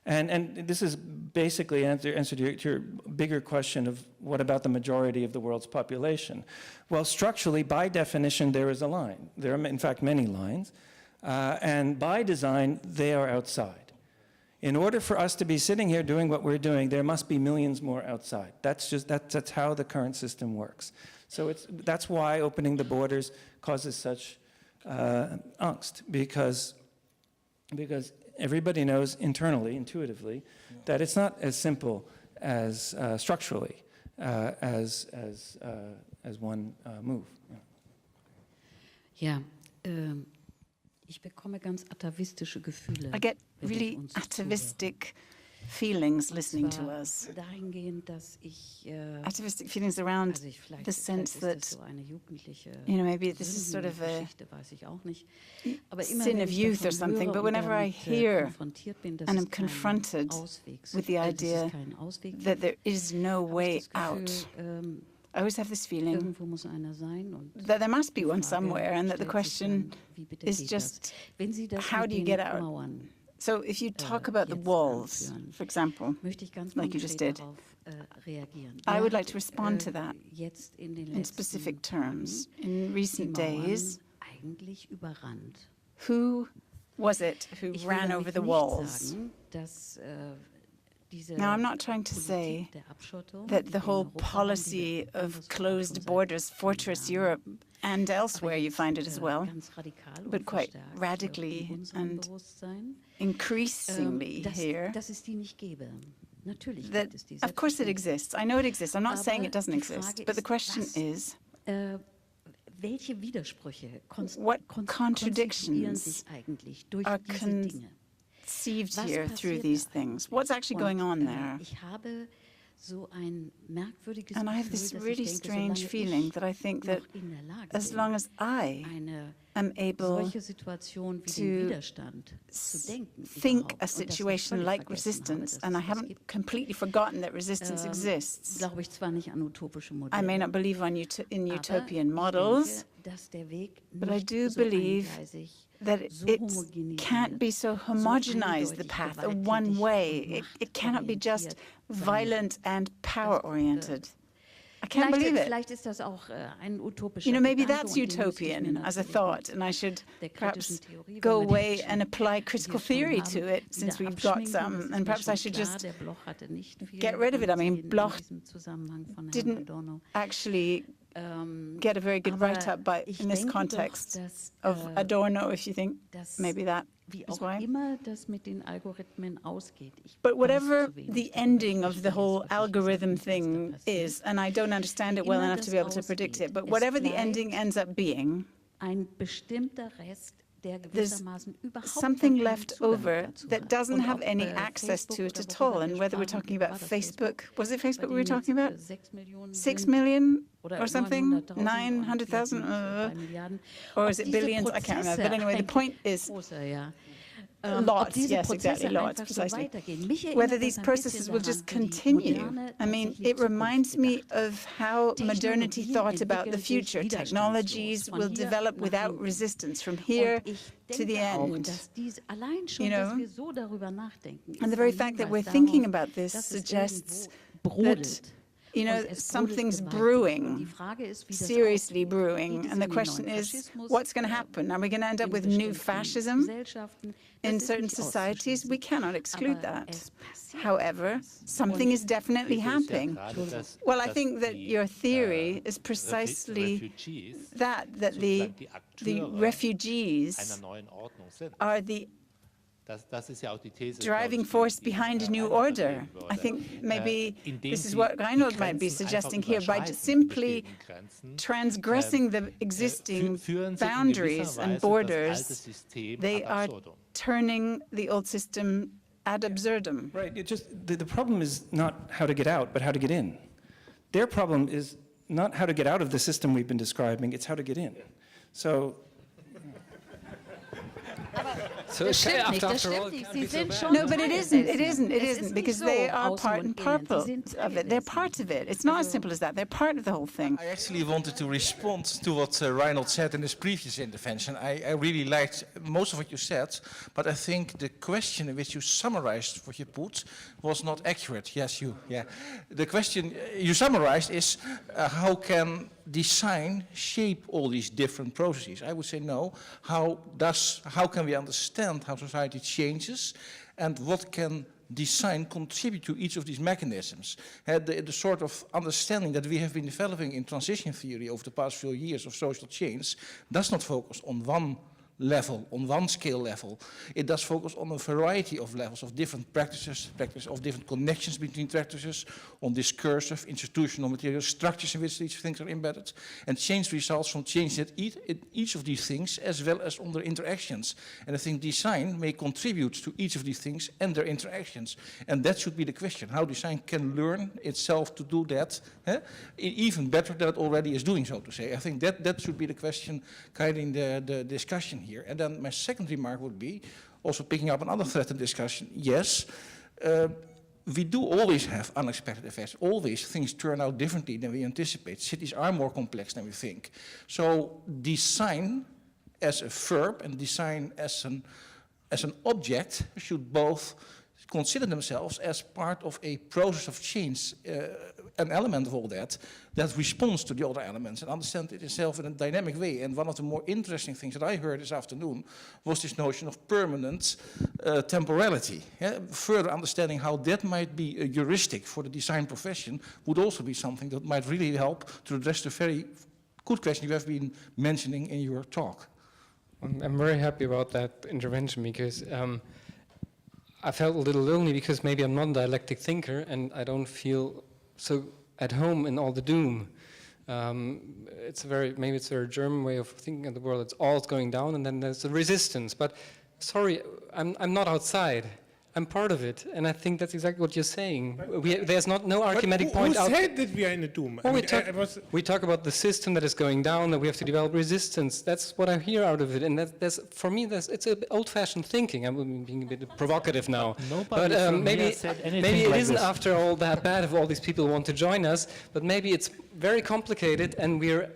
And this is basically answer to your bigger question of what about the majority of the world's population? Well, structurally, by definition, there is a line. There are, in fact, many lines. And by design, they are outside. In order for us to be sitting here doing what we're doing, there must be millions more outside. That's how the current system works. So that's why opening the borders causes such angst, because everybody knows internally, intuitively, that it's not as simple as structurally as one move. Ja, ich bekomme ganz atavistische Gefühle. I get really atavistic feelings listening to us. Dahingehend, dass ich, atavistic feelings around the sense that, you know, maybe this is sort of a sin of youth or something, but whenever I hear and am confronted with the idea that there is no way out, I always have this feeling that there must be one somewhere, and that the question is just, how do you get out? So if you talk about the walls, for example, like you just did, I would like to respond to that in specific terms. In recent days, who was it who ran over the walls? Now, I'm not trying to say that the whole policy of closed borders, fortress Europe, and elsewhere you find it as well, but quite radically and increasingly here, that of course it exists. I know it exists. I'm not saying it doesn't exist, but the question is, what contradictions are conceived here through these things? What's actually going on there? And I have this really strange feeling that I think that as long as I am able to think a situation like resistance, and I haven't completely forgotten that resistance exists, I may not believe in utopian models, but I do believe that it can't be so homogenized, the path, a one way. It cannot be just violent and power-oriented. I can't believe it. You know, maybe that's utopian as a thought, and I should perhaps go away and apply critical theory to it, since we've got some, and perhaps I should just get rid of it. I mean, Bloch didn't actually get a very good write-up in this context of Adorno, if you think maybe that is why. But whatever the ending of the whole algorithm thing is, and I don't understand it well enough to be able to predict it, but whatever the ending ends up being, there's something left over that doesn't have any access to it at all. And whether we're talking about Facebook, was it Facebook we were talking about? 6 million or something? 900,000? Or is it billions? I can't remember. But anyway, the point is, lots, yes, exactly, lots, precisely. Whether these processes will just continue. I mean, it reminds me of how modernity thought about the future. Technologies will develop without resistance from here to the end. You know, and the very fact that we're thinking about this suggests that, you know, something's brewing, seriously brewing, and the question is, what's going to happen? Are we going to end up with new fascism in certain societies? We cannot exclude that. However, something is definitely happening. Well, I think that your theory is precisely that the refugees are the driving force behind new order. I think maybe this is what Reinhold might be suggesting here. By simply transgressing the existing boundaries and borders, they are turning the old system ad absurdum. Right. It just the problem is not how to get out, but how to get in. Their problem is not how to get out of the system we've been describing, it's how to get in. So no, but it isn't, because they are part and parcel of it. They're part of it. It's not as simple as that. They're part of the whole thing. I actually wanted to respond to what Reinhold said in his previous intervention. I really liked most of what you said, but I think the question in which you summarized what you put was not accurate. Yes, yeah. The question you summarized is how can design shape all these different processes? I would say no. How can we understand how society changes, and what can design contribute to each of these mechanisms? The sort of understanding that we have been developing in transition theory over the past few years of social change does not focus on one level, on one scale level. It does focus on a variety of levels of different practices of different connections between practices, on discursive, institutional, material structures in which these things are embedded, and change results from change at each of these things as well as on their interactions. And I think design may contribute to each of these things and their interactions. And that should be the question, how design can learn itself to do that even better than it already is doing, so to say. I think that should be the question guiding the discussion here. And then my second remark would be, also picking up another thread in discussion, yes, we do always have unexpected effects. Always things turn out differently than we anticipate. Cities are more complex than we think. So design as a verb and design as an object should both consider themselves as part of a process of change, an element of all that responds to the other elements and understand it itself in a dynamic way. And one of the more interesting things that I heard this afternoon was this notion of permanent temporality. Further understanding how that might be a heuristic for the design profession would also be something that might really help to address the very good question you have been mentioning in your talk. I'm very happy about that intervention, because I felt a little lonely because maybe I'm not a dialectic thinker and I don't feel so at home in all the doom. Maybe it's a very German way of thinking of the world. It's all going down and then there's the resistance. But sorry, I'm not outside. I'm part of it, and I think that's exactly what you're saying. There's no arithmetic point out. Who said that we are in a doom? Well, we talk about the system that is going down, that we have to develop resistance. That's what I hear out of it, and for me, it's an old-fashioned thinking. I'm being a bit provocative now, but maybe it isn't after all that bad if all these people want to join us. But maybe it's very complicated, and we're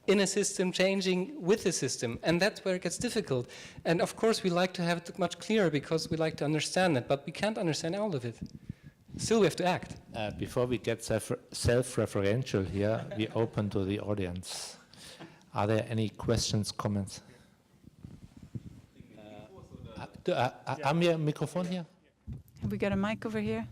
in a system changing with the system, and that's where it gets difficult. And of course we like to have it much clearer because we like to understand it, but we can't understand all of it. Still we have to act. Before we get self-referential here, we open to the audience. Are there any questions, comments? Haben wir ein Mikrofon hier? Have we got a mic over here?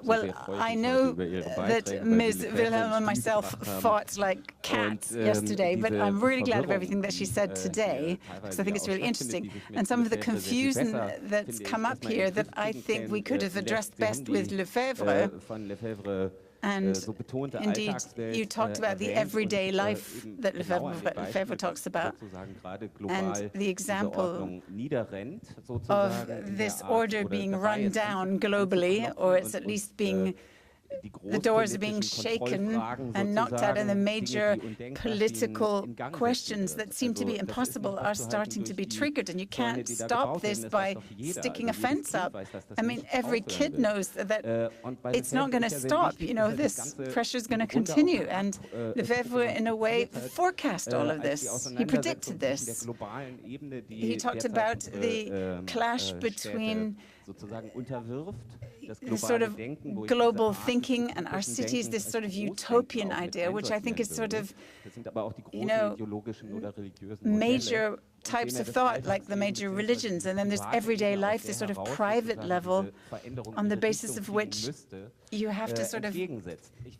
Well, I know that Ms. Wilhelm and myself fought like cats yesterday, but I'm really glad of everything that she said today, because I think it's really interesting. And some of the confusion that's come up here that I think we could have addressed best with Lefebvre. And indeed, you talked about the everyday life that Lefebvre talks about, and the example of this order being run down globally, or it's at least being, the doors are being shaken and knocked out, and the major political questions that seem to be impossible are starting to be triggered, and you can't stop this by sticking a fence up. I mean, every kid knows that it's not going to stop, this pressure is going to continue, and Lefebvre, in a way, forecast all of this. He predicted this. He talked about the clash between the sort of global thinking and our cities, this sort of utopian idea, which I think is sort of, major types of thought, like the major religions, and then there's everyday life, this sort of private level on the basis of which you have to sort of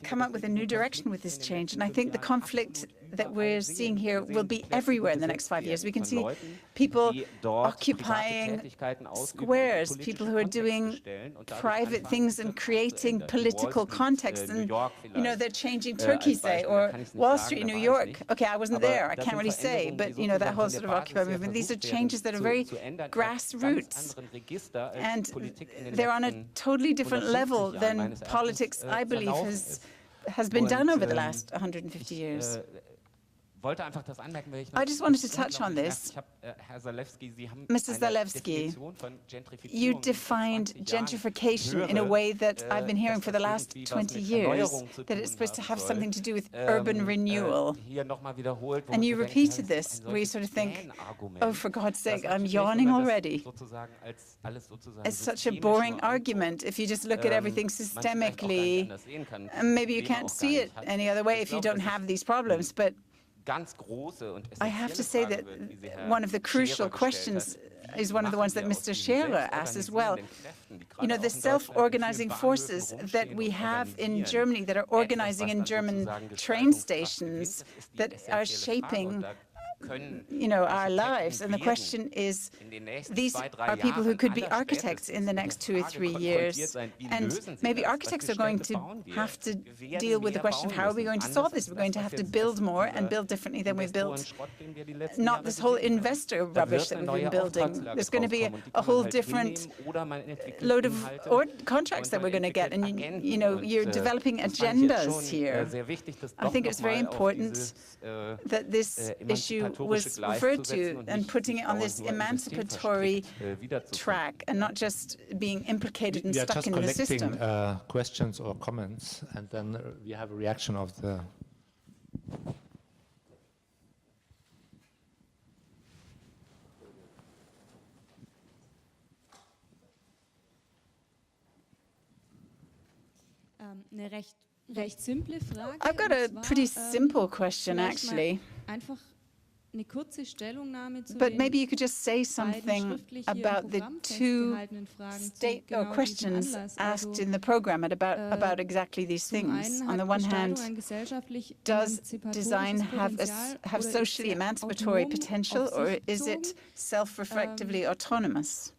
come up with a new direction with this change. And I think the conflict that we're seeing here will be everywhere in the next 5 years. We can see people occupying squares, people who are doing private things and creating political context. And, you know, they're changing Turkey, say, or Wall Street in New York. Okay, I wasn't there, I can't really say, but, you know, that whole sort of Occupy movement, these are changes that are very grassroots. And they're on a totally different level than politics, I believe, has been done over the last 150 years. I just wanted to touch on this. Mr. Salewski, you defined gentrification in a way that I've been hearing for the last 20 years, that it's supposed to have something to do with urban renewal. And you repeated this, where you sort of think, oh, for God's sake, I'm yawning already. It's such a boring argument if you just look at everything systemically. And maybe you can't see it any other way if you don't have these problems, but I have to say that one of the crucial questions is one of the ones that Mr. Scherer asked as well. You know, the self-organizing forces that we have in Germany that are organizing in German train stations that are shaping, you know, our lives. And the question is, these are people who could be architects in the next 2 or 3 years. And maybe architects are going to have to deal with the question of how are we going to solve this? We're going to have to build more and build differently than we've built. Not this whole investor rubbish that we've been building. There's going to be a whole different load of contracts that we're going to get. And, you know, you're developing agendas here. I think it's very important that this issue was referred to and putting it on this emancipatory track and not just being implicated and stuck in the system. We are just collecting questions or comments, and then we have a reaction of the... I've got a pretty simple question, actually. But maybe you could just say something about the two questions asked in the program about exactly these things. On the one hand, does design have socially emancipatory potential, or is it self-reflectively autonomous?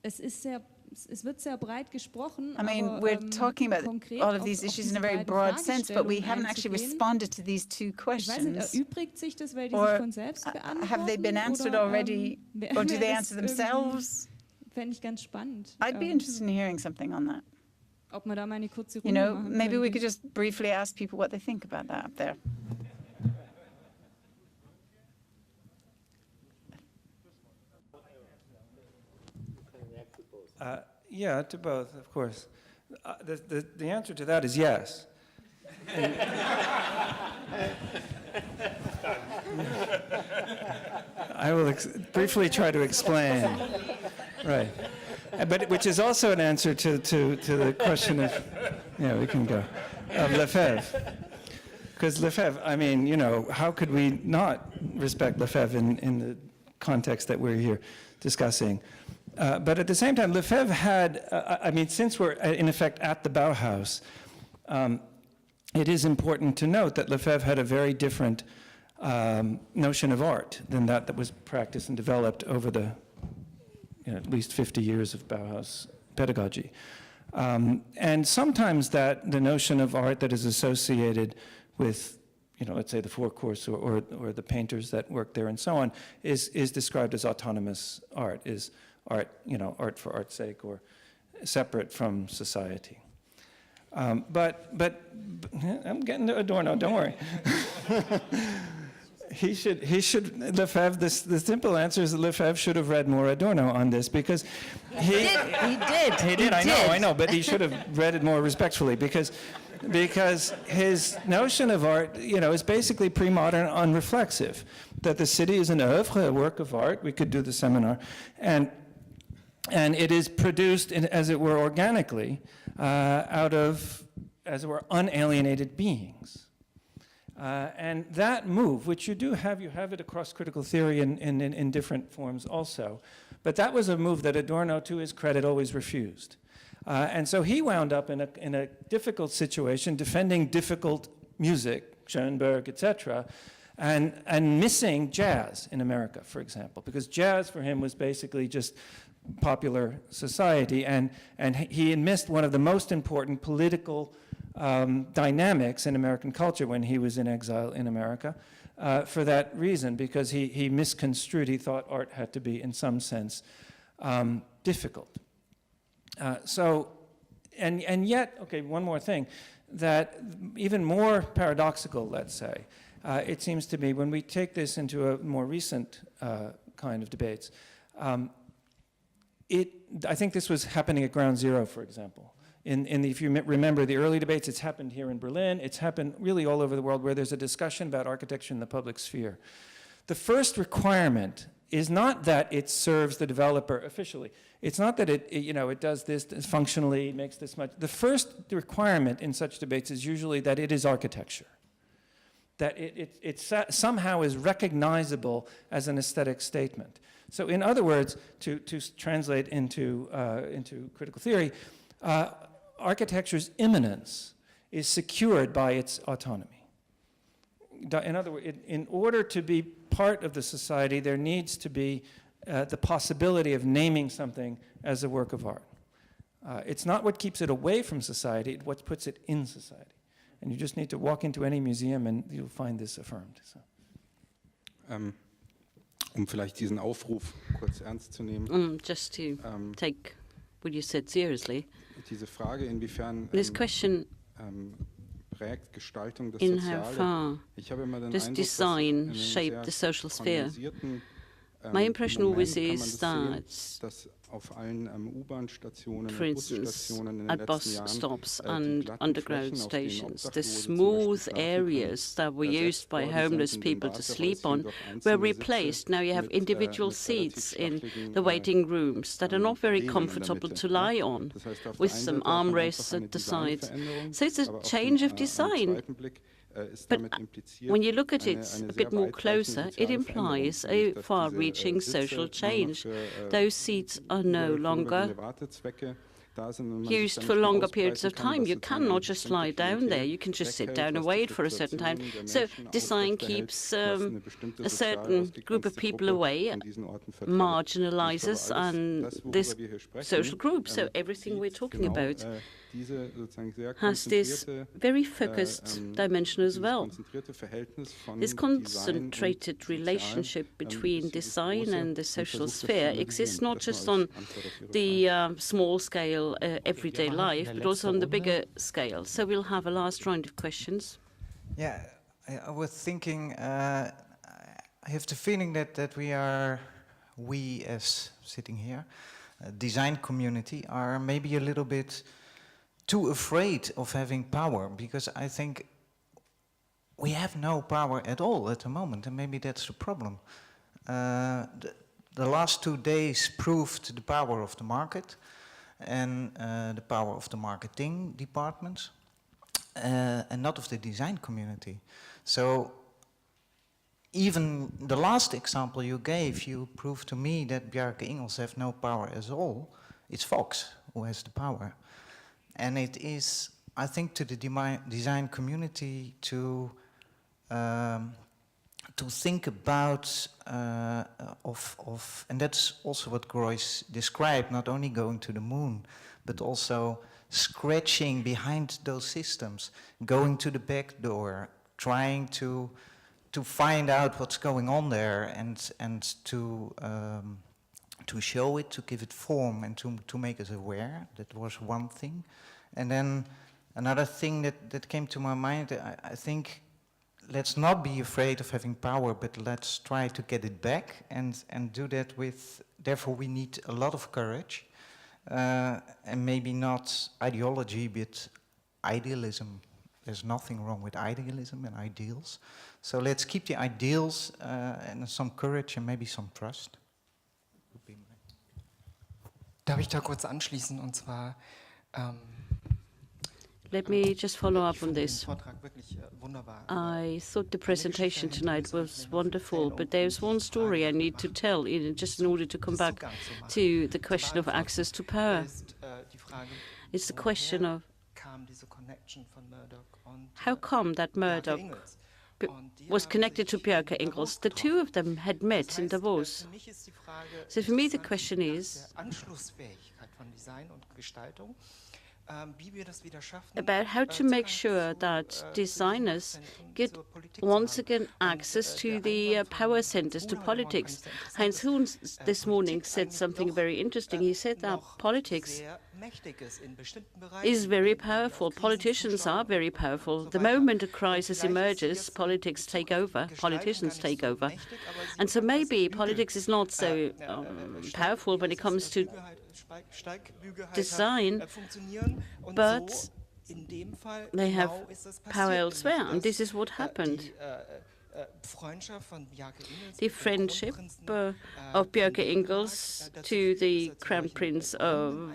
I mean, we're talking about all of these issues in a very broad sense, but we haven't actually responded to these two questions. Or have they been answered already, or do they answer themselves? I'd be interested in hearing something on that. You know, maybe we could just briefly ask people what they think about that up there. Yeah, to both, of course. The answer to that is yes. I will briefly try to explain. Right. But which is also an answer to the question of, yeah, we can go, of Lefebvre. Because Lefebvre, I mean, you know, how could we not respect Lefebvre in the context that we're here discussing? But at the same time, Lefebvre had, I mean, since we're in effect at the Bauhaus, it is important to note that Lefebvre had a very different notion of art than that was practiced and developed over the at least 50 years of Bauhaus pedagogy. And sometimes the notion of art that is associated with, you know, let's say the Four Course or the painters that work there and so on, is described as autonomous art, is art, you know, art for art's sake or separate from society. But I'm getting to Adorno, don't worry. Lefebvre, the simple answer is that Lefebvre should have read more Adorno on this, because he did, I know, but he should have read it more respectfully, because his notion of art, you know, is basically pre-modern unreflexive, that the city is an œuvre, a work of art. We could do the seminar, and it is produced, as it were, organically, out of, as it were, unalienated beings. And that move, which you have it across critical theory in different forms also. But that was a move that Adorno, to his credit, always refused. And so he wound up in a difficult situation, defending difficult music, Schoenberg, etc., and missing jazz in America, for example, because jazz for him was basically just popular society, and he missed one of the most important political dynamics in American culture when he was in exile in America, for that reason, because he misconstrued, he thought art had to be, in some sense, difficult. And yet, okay, one more thing, that even more paradoxical, let's say, it seems to me, when we take this into a more recent kind of debates, I think this was happening at ground zero, for example. If you remember the early debates, it's happened here in Berlin, it's happened really all over the world where there's a discussion about architecture in the public sphere. The first requirement is not that it serves the developer officially. It's not that it does this functionally, makes this much. The first requirement in such debates is usually that it is architecture, that it somehow is recognizable as an aesthetic statement. So in other words, to translate into critical theory, architecture's immanence is secured by its autonomy. In other words, in order to be part of the society, there needs to be the possibility of naming something as a work of art. It's not what keeps it away from society, it's what puts it in society. And you just need to walk into any museum and you'll find this affirmed. So. Vielleicht diesen Aufruf kurz ernst zu nehmen. Just to take what you said seriously. Diese Frage, inwiefern this question prägt Gestaltung das in how far Ich habe immer den does Eindruck, design dass shape the social sphere? My impression Moment always kann man is das that, sehen, dass auf allen U-Bahn-Stationen, for instance, Busstationen in den at letzten bus Jahren, stops die and glatten underground Flächen, auf denen stations, the Obdachlose zum smooth Beispiel schlafen areas that were können, used by ersetzt worden homeless sind in den people to sleep Wartehäuschen on durch were einzelne replaced. Sitze Now you have mit, individual mit seats in schachligen, the waiting rooms that are not very Lehnen in der comfortable Mitte, to ja. lie on, Das heißt, auf der with einen some Seite hat man armrests einfach eine at the sides. Designveränderung, So it's a aber auf change of am design. zweiten Blick, ist But damit impliziert when you look at it eine a bit sehr more weitreichende closer, it soziale implies Veränderung, a nämlich, dass far-reaching diese Sitze social nur noch change. für, Those seats are no longer vorübergehende Wartezwecke da sind und man sich used dann for nicht mehr longer periods ausbreiten of kann, time. was You sozusagen cannot eine just bestimmte lie down there. Klientel You can just sit weghält, down and was die wait for a certain time. Fluktuation der So Menschen design aufrechterhält, keeps was eine bestimmte a sozial certain group of ausgegrenzte people Gruppe away, an diesen Orten verteilt. marginalizes Und ich glaube, and alles, worüber this wir hier sprechen, social group. So everything we're zieht talking genau, about diese sozusagen sehr has this konzentrierte, very focused dimension as dieses well. konzentrierte Verhältnis von This Design und concentrated Sozial, relationship between ist design große and the social und versucht, das zu sphere exists analysieren. not Das nur just als on Antwort auf Ihre the Frage. small scale everyday life, but also on the bigger scale. So we'll have a last round of questions. Yeah, I was thinking, I have the feeling that we as sitting here, design community, are maybe a little bit too afraid of having power, because I think we have no power at all at the moment, and maybe that's the problem. The last 2 days proved the power of the market and the power of the marketing departments, and not of the design community. So even the last example you gave, you proved to me that Bjarke Ingels have no power at all. It's Fox who has the power. And it is, I think, to the design community to think about, and that's also what Groys described, not only going to the moon, but also scratching behind those systems, going to the back door, trying to find out what's going on there, and to show it, to give it form, and to make us aware. That was one thing. And then another thing that came to my mind, I think, let's not be afraid of having power, but let's try to get it back, and do that with, therefore we need a lot of courage, and maybe not ideology, but idealism. There's nothing wrong with idealism and ideals. So let's keep the ideals and some courage and maybe some trust. Darf ich da kurz anschließen? Und zwar Let me just follow up on this. I thought the presentation tonight was wonderful, but there's one story I need to tell just in order to come back to the question of access to power. It's the question of how come that Murdoch was connected to Björk Engels. The two of them had met in Davos. So for me the question is about how to make sure that designers get once again access to the power centers, to politics. Heinz Huhn this morning said something very interesting. He said that politics is very powerful. Politicians are very powerful. The moment a crisis emerges, politics take over, politicians take over. And so maybe politics is not so powerful when it comes to design, but they have power elsewhere, and this is what happened. The friendship of Björk Engels to the Crown Prince of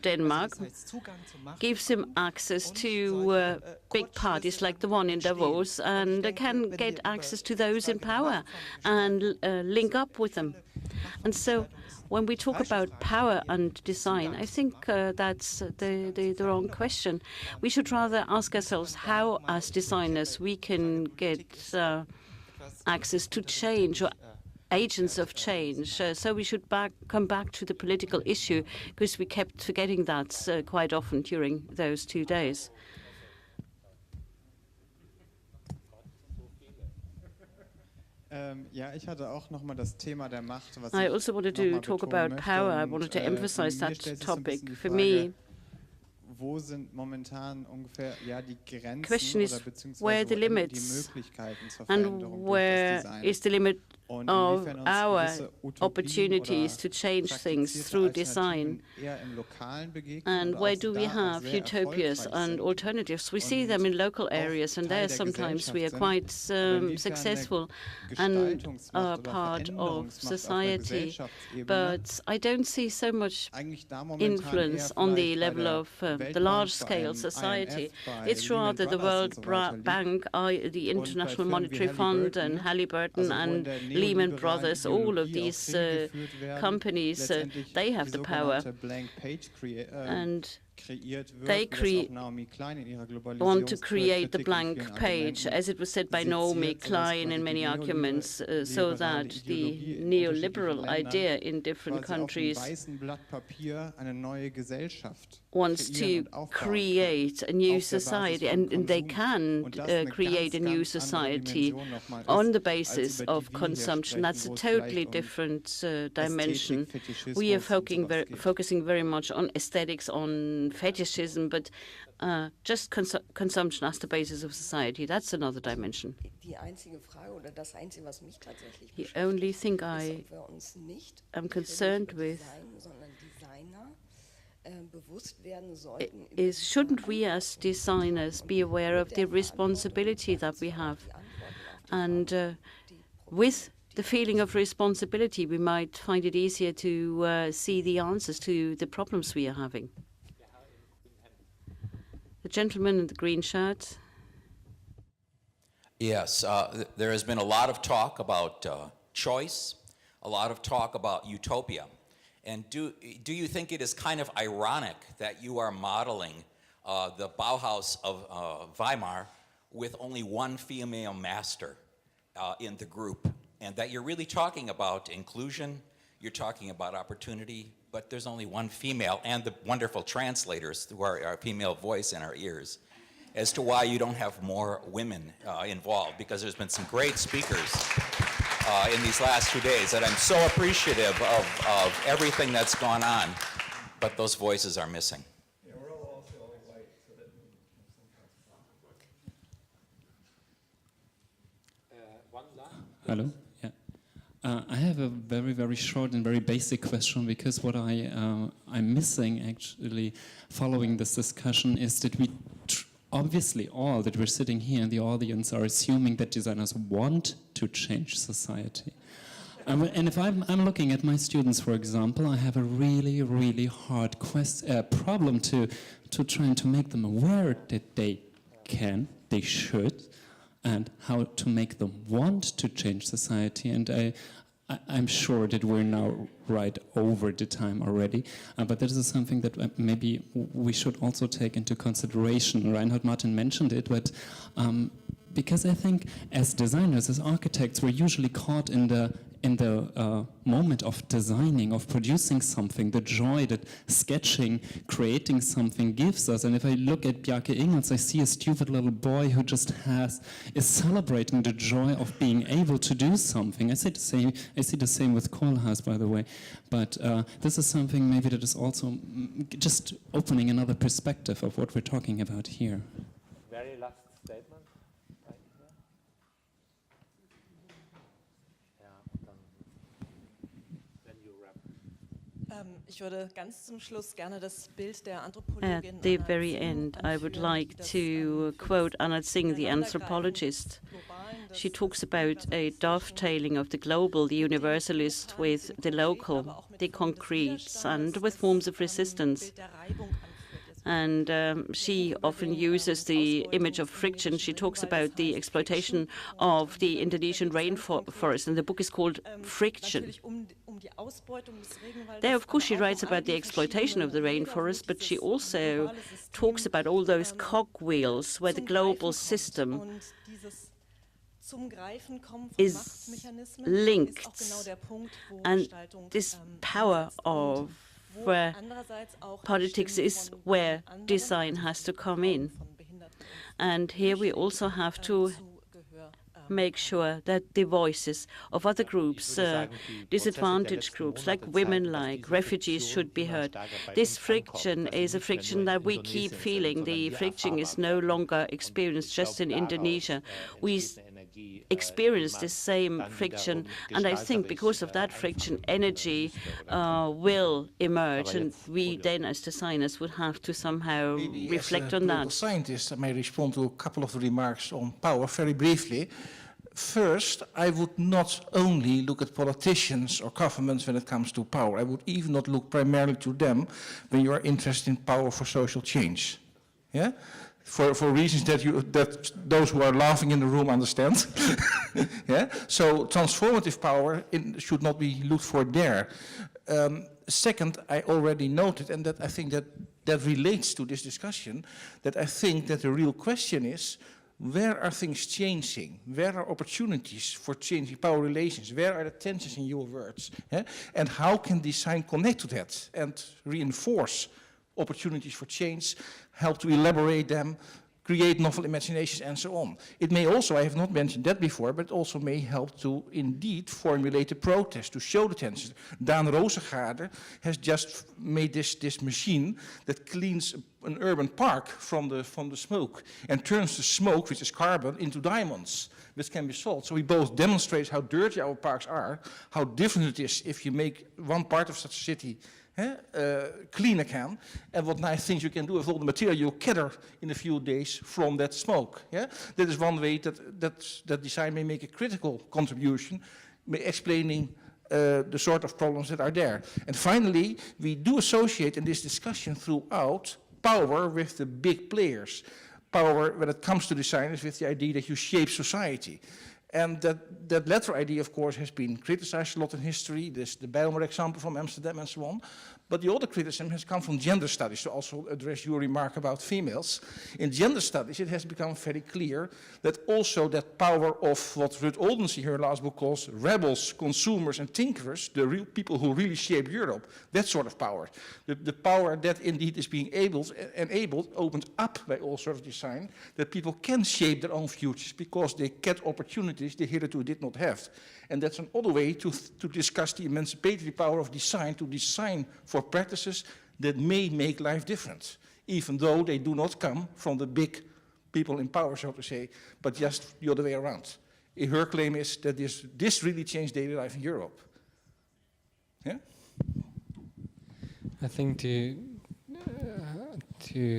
Denmark gives him access to big parties like the one in Davos, and can get access to those in power and link up with them. And so when we talk about power and design, I think that's the wrong question. We should rather ask ourselves how, as designers, we can get access to change or agents of change. So we should come back to the political issue, because we kept forgetting that quite often during those 2 days. I also wanted to talk about power. I wanted to emphasize that topic. For me, the question is where are the limits and where is the limit of our opportunities to change things through design, and where do we have utopias and alternatives? We see them in local areas, and there sometimes we are quite successful and are part of society, but I don't see so much influence on the level of the large-scale society. It's rather the World Bank, the International Monetary Fund, and Halliburton and Lehman Brothers, all of these companies, they have the power, and they want to create the blank page, as it was said by Naomi Klein in many arguments, so that the neoliberal idea in different countries wants to create a new society, and they can create a new society on the basis of consumption. That's a totally different dimension. We are focusing very much on aesthetics, on fetishism, but just consumption as the basis of society, that's another dimension. The only thing I am concerned with is, shouldn't we as designers be aware of the responsibility that we have? And with the feeling of responsibility, we might find it easier to see the answers to the problems we are having. The gentleman in the green shirt. Yes, there has been a lot of talk about choice, a lot of talk about utopia. And do you think it is kind of ironic that you are modeling the Bauhaus of Weimar with only one female master in the group, and that you're really talking about inclusion, you're talking about opportunity, but there's only one female, and the wonderful translators who are our female voice in our ears, as to why you don't have more women involved, because there's been some great speakers in these last 2 days that I'm so appreciative of everything that's gone on, but those voices are missing. Hello. Yeah. I have a very, very short and very basic question, because what I'm missing actually following this discussion is that we obviously all that we're sitting here in the audience are assuming that designers want to change society. And if I'm looking at my students, for example, I have a really, really hard problem to trying to make them aware that they should, and how to make them want to change society. And I'm sure that we're now right over the time already, but this is something that maybe we should also take into consideration. Reinhold Martin mentioned it, but because I think as designers, as architects, we're usually caught in the moment of designing, of producing something, the joy that sketching, creating something gives us. And if I look at Bjarke Ingels, I see a stupid little boy who just is celebrating the joy of being able to do something. I see the same with Kohlhaas, by the way. But this is something maybe that is also just opening another perspective of what we're talking about here. Very last statement. At the very end, I would like to quote Anna Singh, the anthropologist. She talks about a dovetailing of the global, the universalist, with the local, the concrete, and with forms of resistance. And she often uses the image of friction. She talks about the exploitation of the Indonesian rainforest, and the book is called Friction. There, of course, she writes about the exploitation of the rainforest, but she also talks about all those cogwheels where the global system is linked, and this power of where politics is where design has to come in. And here we also have to make sure that the voices of other groups, disadvantaged groups like women, like refugees, should be heard. This friction is a friction that we keep feeling. The friction is no longer experienced just in Indonesia. We experience the same friction, and I think because of that friction, energy will emerge, and we then as designers would have to somehow reflect on that. As a scientist, I may respond to a couple of the remarks on power very briefly. First, I would not only look at politicians or governments when it comes to power. I would even not look primarily to them when you are interested in power for social change. Yeah? For reasons that those who are laughing in the room understand. Yeah? So transformative power should not be looked for there. Second, I already noted, and that I think that relates to this discussion, that I think that the real question is, where are things changing? Where are opportunities for changing power relations? Where are the tensions in your words? Yeah? And how can design connect to that and reinforce opportunities for change, help to elaborate them, create novel imaginations, and so on. It may also, I have not mentioned that before, but also may help to indeed formulate a protest, to show the tensions. Daan Rozengaarder has just made this machine that cleans an urban park from the smoke and turns the smoke, which is carbon, into diamonds, which can be sold. So he both demonstrates how dirty our parks are, how different it is if you make one part of such a city clean again, and what nice things you can do with all the material you gather in a few days from that smoke. Yeah? That is one way that design may make a critical contribution, explaining the sort of problems that are there. And finally, we do associate in this discussion throughout power with the big players. Power, when it comes to design, is with the idea that you shape society. And that latter idea, of course, has been criticized a lot in history. There's the Bijlmer example from Amsterdam and so on. But the other criticism has come from gender studies, to also address your remark about females. In gender studies, it has become very clear that also that power of what Ruud Oldens in her last book calls rebels, consumers, and tinkerers, the real people who really shape Europe, that sort of power. The power that indeed is being enabled, opened up by all sorts of design, that people can shape their own futures because they get opportunities they hitherto did not have. And that's another way to discuss the emancipatory power of design, to design for practices that may make life different, even though they do not come from the big people in power, so to say, but just the other way around. Her claim is that this really changed daily life in Europe. Yeah? I think to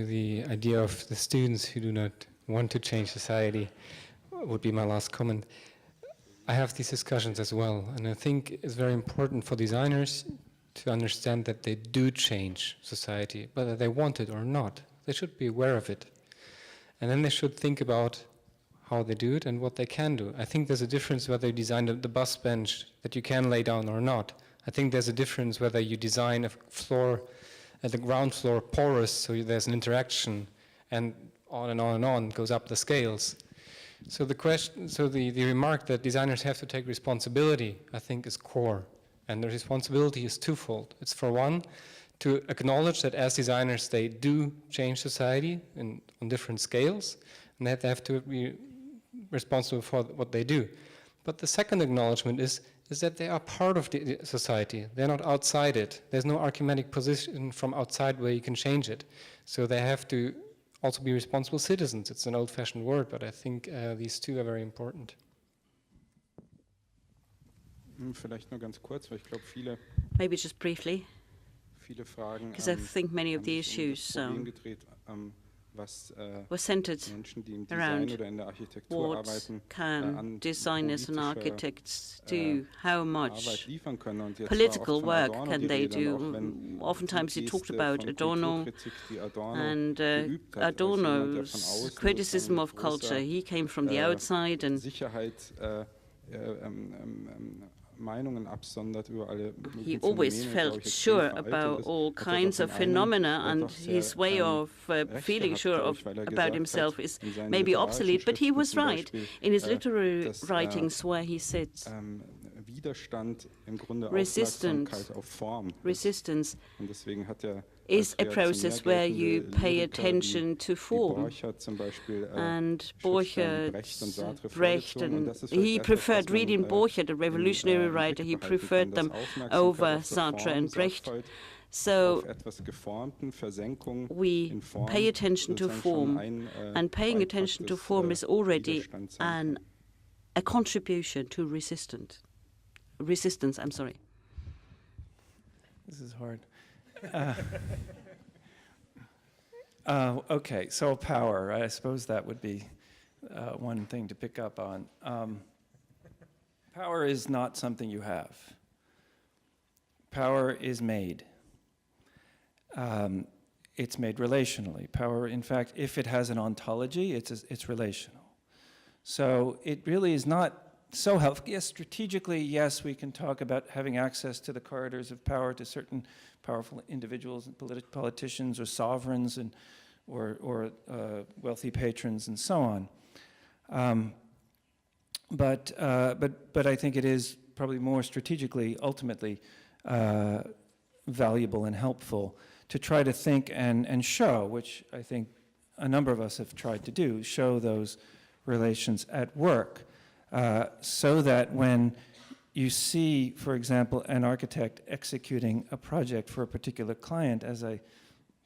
the idea of the students who do not want to change society would be my last comment. I have these discussions as well, and I think it's very important for designers to understand that they do change society, whether they want it or not. They should be aware of it. And then they should think about how they do it and what they can do. I think there's a difference whether you design the bus bench that you can lay down or not. I think there's a difference whether you design a floor at the ground floor porous so there's an interaction, and on and on and on goes up the scales. So the remark that designers have to take responsibility, I think, is core. And the responsibility is twofold. It's, for one, to acknowledge that as designers they do change society on different scales, and that they have to be responsible for what they do. But the second acknowledgement is that they are part of the society. They're not outside it. There's no archimetic position from outside where you can change it. So they have to also be responsible citizens. It's an old-fashioned word, but I think these two are very important. Vielleicht nur ganz kurz, weil ich glaube, viele Maybe just briefly, Fragen because I think many of the issues were centered around what can designers and architects do, how much political work can they do. Oftentimes you talked about Adorno, and Adorno's criticism of culture. He came from the outside, and he always felt sure about all kinds of phenomena, and his way of feeling sure about himself is maybe obsolete, but he was right in his literary writings where he said resistance is a process where you pay attention to form. And Borchert, Brecht, and he preferred reading Borchert, a revolutionary writer, he preferred them over Sartre and Brecht. So we pay attention to form, and paying attention to form is already a contribution to resistance. I'm sorry. This is hard. Okay, so power. I suppose that would be one thing to pick up on. Power is not something you have. Power is made. It's made relationally. Power, in fact, if it has an ontology, it's relational. So it really is not so helpful. Yes, strategically, yes, we can talk about having access to the corridors of power to certain powerful individuals and politicians or sovereigns and or wealthy patrons and so on. But I think it is probably more strategically, ultimately, valuable and helpful to try to think and show, which I think a number of us have tried to do, show those relations at work. So that when you see, for example, an architect executing a project for a particular client, as I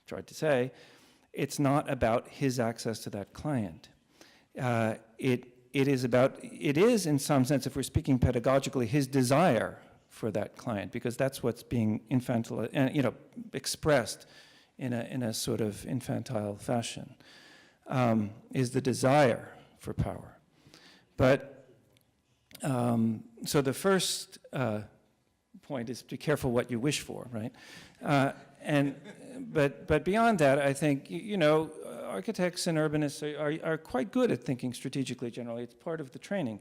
tried to say, it's not about his access to that client. It is in some sense, if we're speaking pedagogically, his desire for that client, because that's what's being infantile, expressed in a sort of infantile fashion, is the desire for power. But so the first point is to be careful what you wish for, right? But beyond that, I think architects and urbanists are quite good at thinking strategically. Generally, it's part of the training,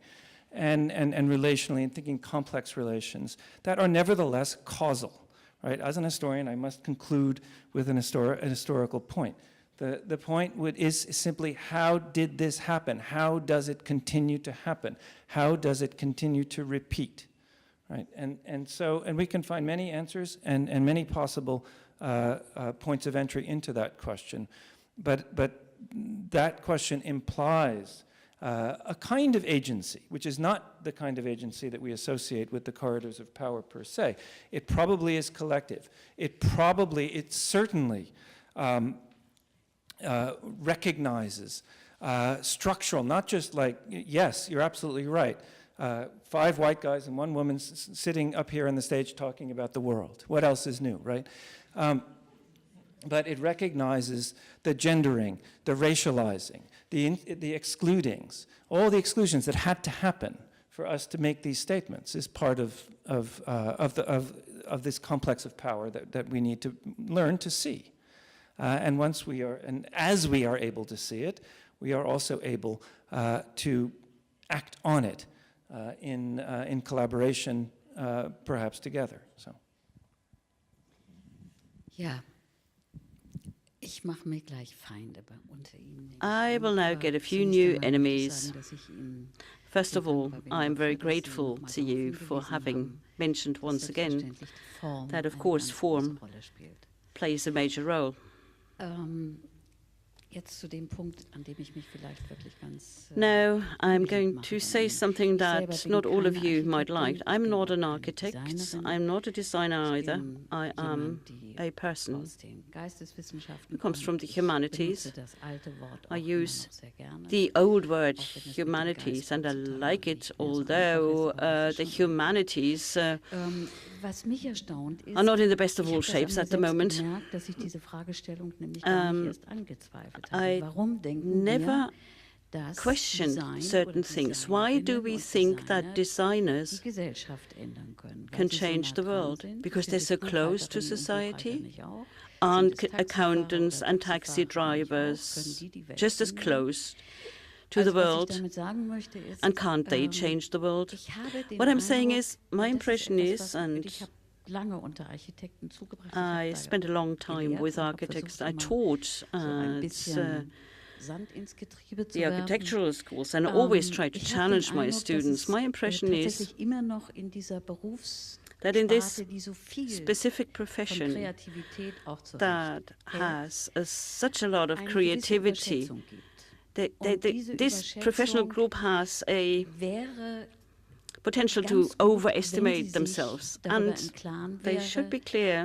and relationally, and thinking complex relations that are nevertheless causal, right? As an historian, I must conclude with an historical point. The point is simply, how did this happen? How does it continue to happen? How does it continue to repeat? Right? And we can find many answers and many possible points of entry into that question. But that question implies a kind of agency, which is not the kind of agency that we associate with the corridors of power per se. It probably is collective. It certainly recognizes structural, not just like, yes, you're absolutely right. 5 white guys and 1 woman sitting up here on the stage talking about the world. What else is new, right? But it recognizes the gendering, the racializing, the excludings, all the exclusions that had to happen for us to make these statements is part of this complex of power that we need to learn to see. And as we are able to see it, we are also able to act on it in collaboration, perhaps together. So. Ja. Ich mache mir gleich Feinde unter Ihnen. I will now get a few new enemies. First of all, I am very grateful to you for having mentioned once again that, of course, form plays a major role. Now, I'm going to say something that not all of you might like. I'm not an architect. I'm not a designer either. I am a person who comes from the humanities. I use the old word humanities, and I like it, although the humanities are not in the best of all shapes at the moment. I never question certain things. Why do we think that designers can change the world? Because they're so close to society? Aren't accountants and taxi drivers just as close to the world? And can't they change the world? What I'm saying is, my impression is, and I spent a long time with architects. I taught at the architectural schools and always try to challenge my students. My impression is that in this specific profession that has such a lot of creativity, this professional group has a potential to overestimate themselves, and they should be clear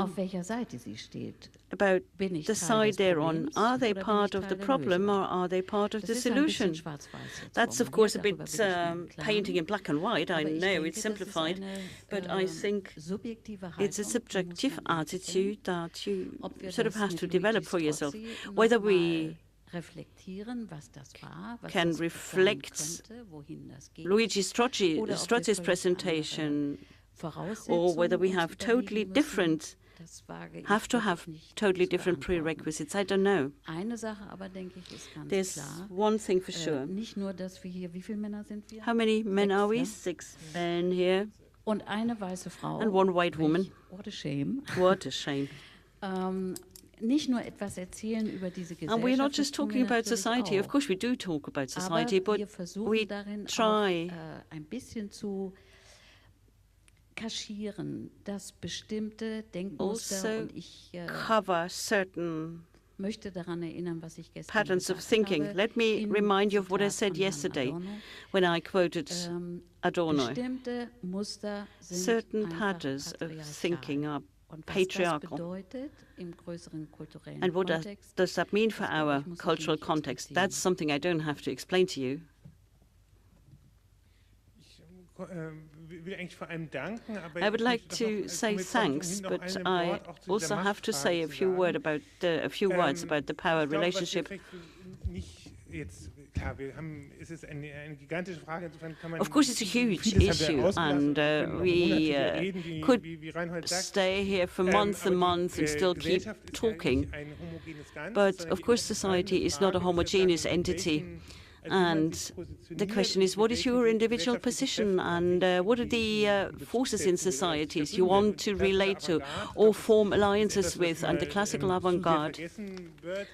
about the side they're on. Are they part of the problem or are they part of the solution? That's, of course, a bit painting in black and white. I know it's simplified, but I think it's a subjective attitude that you sort of have to develop for yourself. Whether we can reflect Luigi Strozzi's presentation, or whether we have to have totally different prerequisites. I don't know. There's one thing for sure. How many men are we? 6 men here. And one white woman. What a shame. What a shame. And we're not just talking about society. Of course, we do talk about society, but we try also cover certain patterns of thinking. Let me remind you of what I said yesterday when I quoted Adorno. Certain patterns of thinking are patriarchal. And what does that mean for our cultural context? That's something I don't have to explain to you. I would like to say thanks, but I also have to say a few words about the power relationship. Of course, it's a huge issue, and we could stay here for months and months and still keep talking. But, of course, society is not a homogeneous entity. And the question is, what is your individual position, and what are the forces in societies you want to relate to or form alliances with? And the classical avant-garde,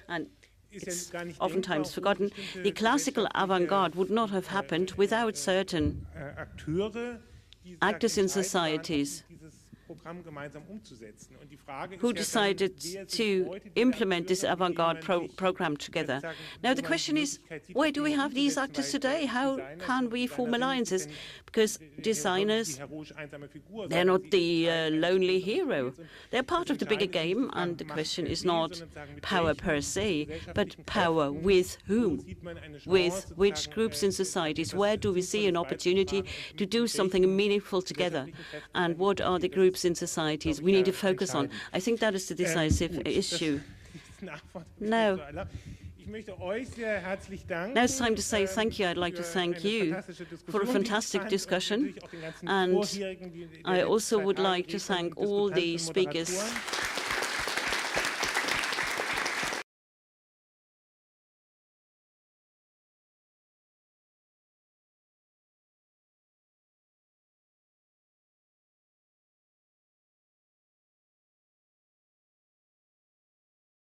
and it's oftentimes forgotten, the classical avant-garde would not have happened without certain actors in societies who decided to implement this avant-garde program together. Now the question is, where do we have these actors today? How can we form alliances? Because designers, they're not the lonely hero. They're part of the bigger game, and the question is not power per se, but power with whom? With which groups in societies? Where do we see an opportunity to do something meaningful together? And what are the groups in societies we need to focus on? I think that is the decisive issue. Now, Now it's time to say thank you. I'd like to thank you for a fantastic discussion, and I also would like to thank all the speakers